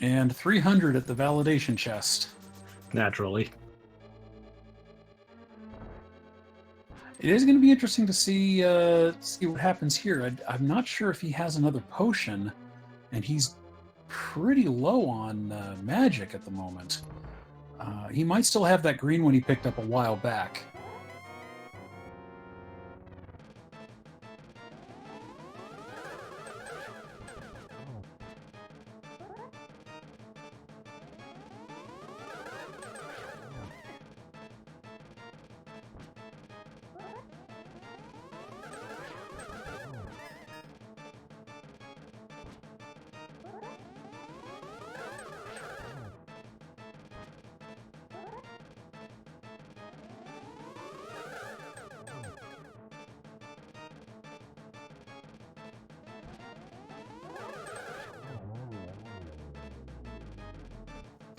And 300 at the validation chest. Naturally. It is going to be interesting to see what happens here. I'm not sure if he has another potion, and he's pretty low on magic at the moment. He might still have that green one he picked up a while back.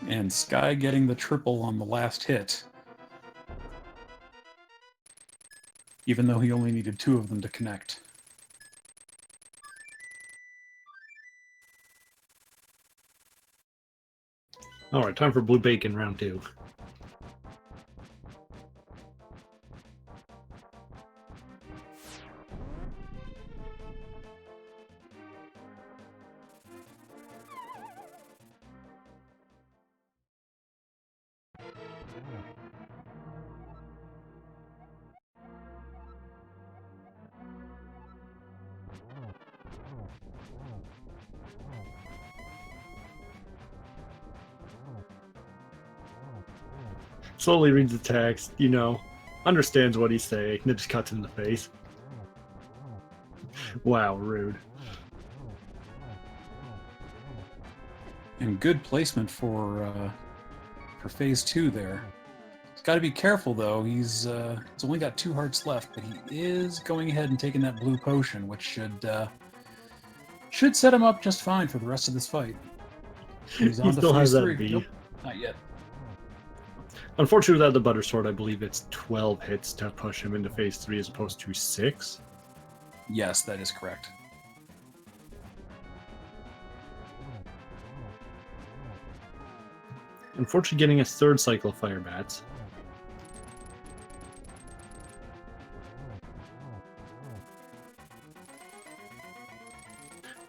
And Sky getting the triple on the last hit. Even though he only needed 2 of them to connect. All right, time for Blue Bacon round 2. Slowly reads the text, understands what he's saying, and then just cuts in the face. Wow, rude. And good placement for phase 2 there. He's got to be careful though. He's only got 2 hearts left, but he is going ahead and taking that blue potion, which should set him up just fine for the rest of this fight. He's on He to still has phase that 3. B. Nope, not yet. Unfortunately, without the Butter Sword, I believe it's 12 hits to push him into phase 3 as opposed to 6. Yes, that is correct. Unfortunately, getting a 3rd cycle of Fire Bats.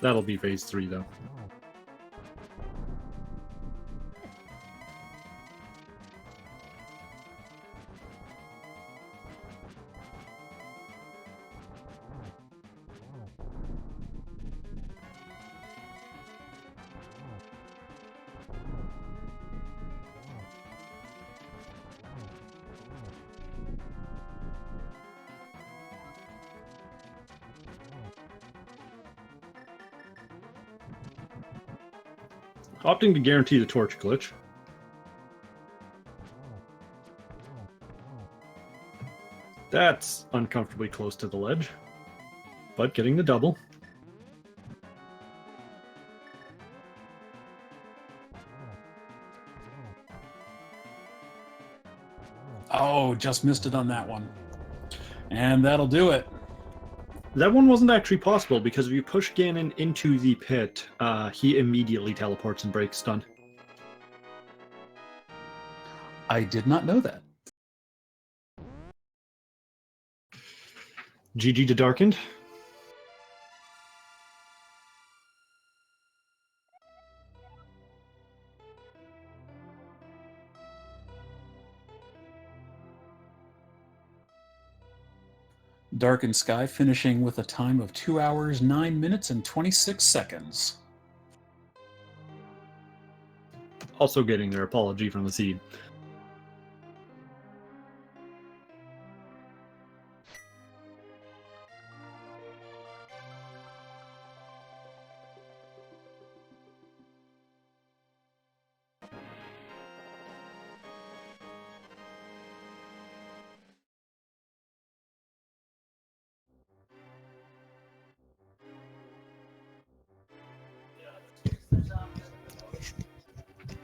That'll be phase 3, though. Opting to guarantee the torch glitch. That's uncomfortably close to the ledge, but getting the double. Oh, just missed it on that one. And that'll do it. That one wasn't actually possible because if you push Ganon into the pit, he immediately teleports and breaks stun. I did not know that. GG to Darkened. Darkened5ky finishing with a time of 2 hours, 9 minutes, and 26 seconds. Also getting their apology from the seed.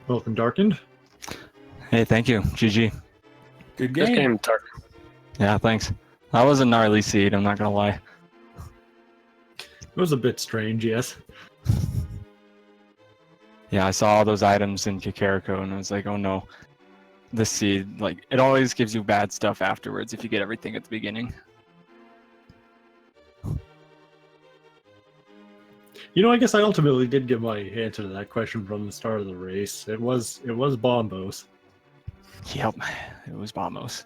Welcome, Darkened. Hey, thank you. GG. Good This game. game, Dark. Yeah, thanks. That was a gnarly seed, I'm not gonna lie. It was a bit strange, yes. Yeah, I saw all those items in Kakariko and I was like, oh no. This seed, like, it always gives you bad stuff afterwards if you get everything at the beginning. I guess I ultimately did get my answer to that question from the start of the race. It was Bombos. Yep, it was Bombos.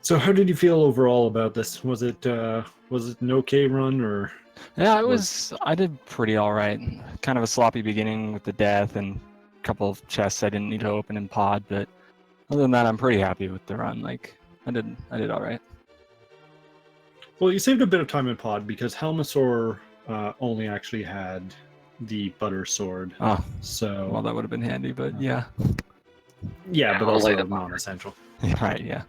So how did you feel overall about this? Was it an okay run or? Yeah, I did pretty alright. Kind of a sloppy beginning with the death and a couple of chests I didn't need to open in pod, but other than that, I'm pretty happy with the run. Like, I did alright. Well, you saved a bit of time in pod because Helmasaur only actually had the Butter Sword. Oh, So well, that would have been handy, but yeah. yeah, but I'll also lay the non-essential. Right, yeah.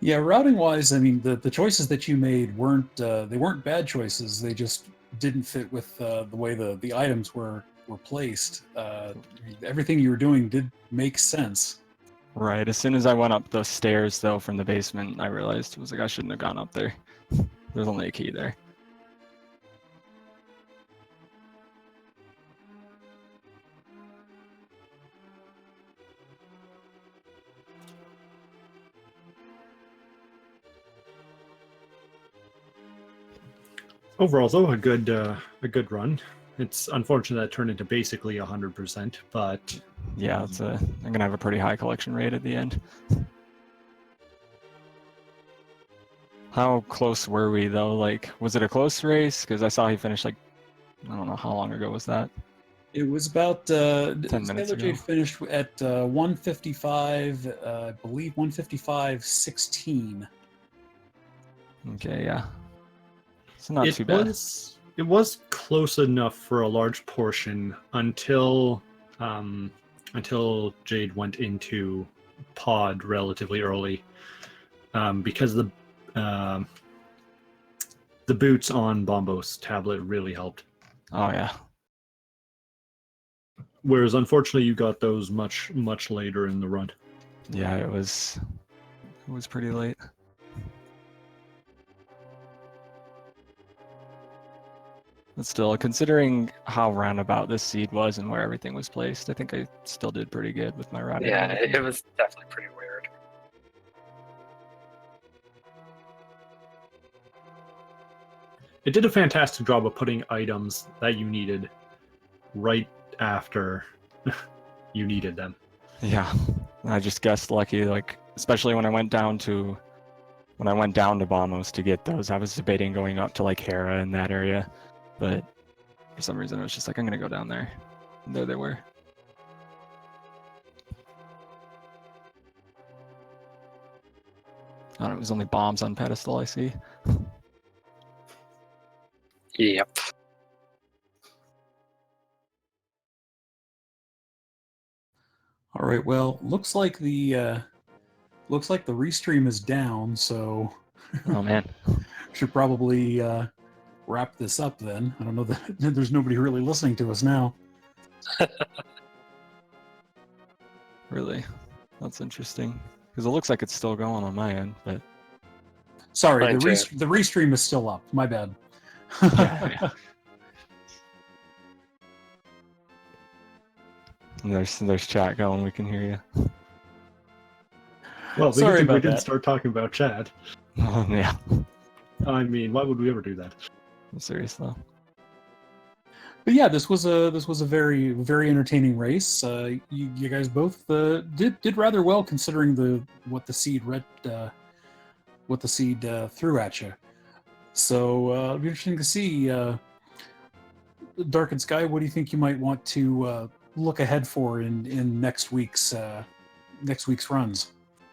Yeah, routing wise, I mean the choices that you made weren't they weren't bad choices. They just didn't fit with the way the items were placed. Everything you were doing did make sense. Right. As soon as I went up the stairs, though, from the basement, I realized I shouldn't have gone up there. There's only a key there. Overall, though, a good run. It's unfortunate that it turned into basically 100%, but Yeah, I'm gonna have a pretty high collection rate at the end. How close were we though? Like, was it a close race? Because I saw he finished like, I don't know how long ago was that. It was about 10 minutes Sailor ago. Jade finished at 155, I believe 155.16. Okay, yeah. It's not too bad. It was close enough for a large portion until Jade went into pod relatively early, because the boots on Bombo's tablet really helped. Oh yeah. Whereas unfortunately you got those much later in the run. Yeah, it was pretty late. But still, considering how roundabout this seed was and where everything was placed, I think I still did pretty good with my routing. Yeah, it was definitely pretty weird. It did a fantastic job of putting items that you needed right after you needed them. Yeah, I just guessed lucky, like especially when I went down to Bombos to get those. I was debating going up to like Hera in that area, but for some reason I was just like, I'm gonna go down there. And there they were. Oh, it was only bombs on pedestal, I see. Yep. All right, well, looks like the restream is down, so Oh man. should probably wrap this up then. I don't know that there's nobody really listening to us now. Really? That's interesting. Because it looks like it's still going on my end, but Sorry, Mine the too. restream is still up. My bad. yeah. And there's chat going, we can hear you. Well, the Sorry good thing we about didn't that. start talking about chat. Yeah. I mean, why would we ever do that? I'm serious though. But yeah, this was a very entertaining race. You guys both did rather well considering what the seed threw at you. So it'll be interesting to see. Darkened5ky, what do you think you might want to look ahead for in next week's runs?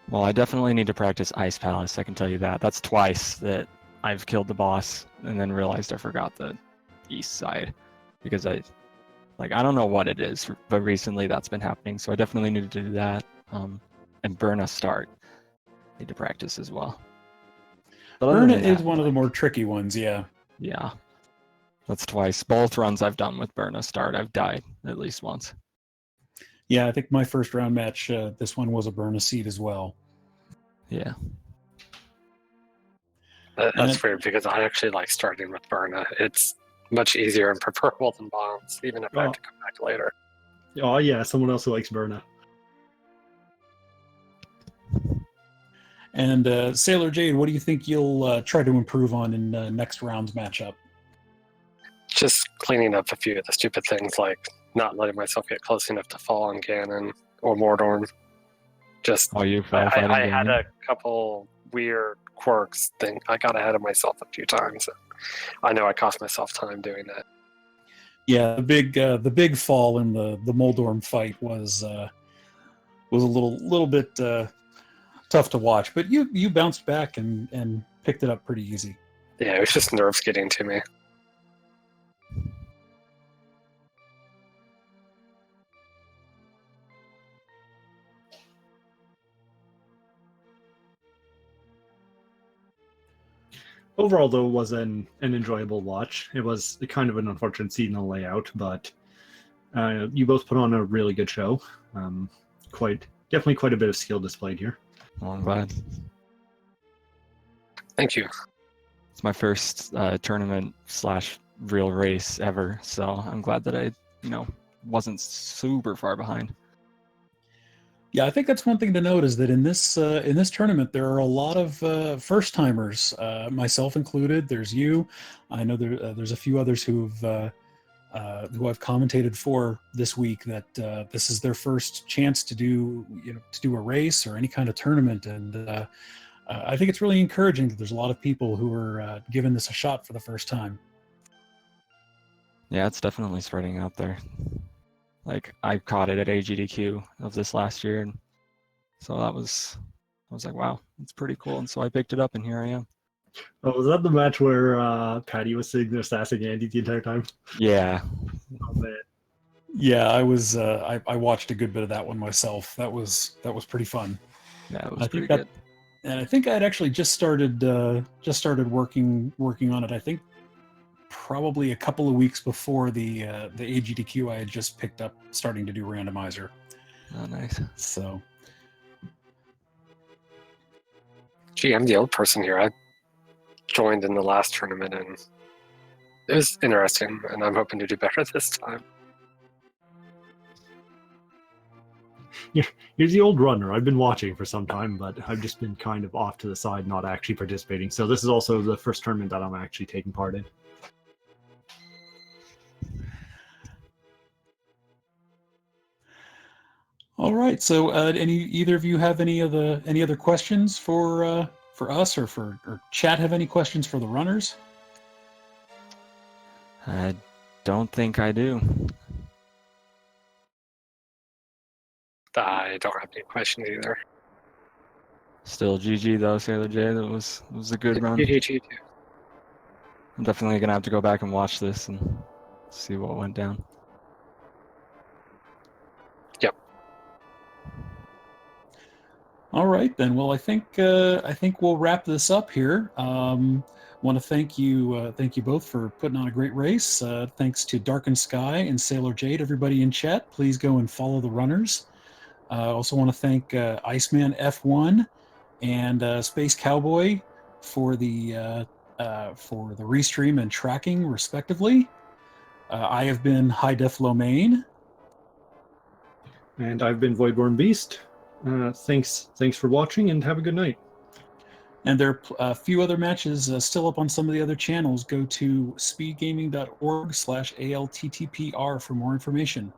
Well, I definitely need to practice Ice Palace, I can tell you that. That's twice that I've killed the boss and then realized I forgot the east side. Because I don't know what it is, but recently that's been happening, so I definitely need to do that. And Burna start. Need to practice as well. But other Burna than is that, one of the more tricky ones, yeah. Yeah. That's twice. Both runs I've done with Burna start, I've died at least once. Yeah, I think my first round match, this one was a Burna seed as well. Yeah. That's weird because I actually like starting with Burna. It's much easier and preferable than bombs, even if I have to come back later. Oh yeah, someone else who likes Burna. And Sailor Jade, what do you think you'll try to improve on in next round's matchup? Just cleaning up a few of the stupid things like not letting myself get close enough to fall on Ganon or Mordorn. Just Oh, you fell fighting I had Ganon? a couple weird quirks thing. I got ahead of myself a few times. I know I cost myself time doing that. Yeah, the big fall in the Moldorm fight was a little bit tough to watch, but you bounced back and picked it up pretty easy. Yeah, it was just nerves getting to me. Overall, though, it was an enjoyable watch. It was kind of an unfortunate seasonal layout, but you both put on a really good show. Definitely quite a bit of skill displayed here. Well, I'm glad. Thank you. It's my first tournament / real race ever, so I'm glad that I, wasn't super far behind. Yeah, I think that's one thing to note is that in this tournament there are a lot of first timers, myself included. There's you. I know there's a few others who I've commentated for this week that this is their first chance to do a race or any kind of tournament, and I think it's really encouraging that there's a lot of people who are giving this a shot for the first time. Yeah, it's definitely spreading out there. Like, I caught it at AGDQ of this last year, and so I was like, wow, it's pretty cool. And so I picked it up, and here I am. Oh, was that the match where Patty was sitting there sassing Andy the entire time? Yeah. Oh, man. Yeah, I was. I watched a good bit of that one myself. That was pretty fun. Yeah, it was pretty good. And I think I'd actually just started working on it. I think probably a couple of weeks before the AGDQ, I had just picked up starting to do Randomizer. Oh, nice. So, Gee, I'm the old person here. I joined in the last tournament, and it was interesting, and I'm hoping to do better this time. Yeah, here's the old runner. I've been watching for some time, but I've just been kind of off to the side, not actually participating. So this is also the first tournament that I'm actually taking part in. all right. So, either of you have any other questions for us, or chat have any questions for the runners? I don't think I do. I don't have any questions either. Still GG though, Sailor J. That was a good run. GG. I'm definitely gonna have to go back and watch this and see what went down. Yep. All right then. Well, I think we'll wrap this up here. Want to thank you both for putting on a great race. Thanks to Darkened5ky and Sailor Jade, everybody in chat. Please go and follow the runners. Also want to thank Iceman F1 and Space Cowboy for the restream and tracking, respectively. I have been High Def Lomain. And I've been Voidborn Beast. Thanks for watching, and have a good night. And there are a few other matches still up on some of the other channels. Go to speedgaming.org/ALTTPR for more information.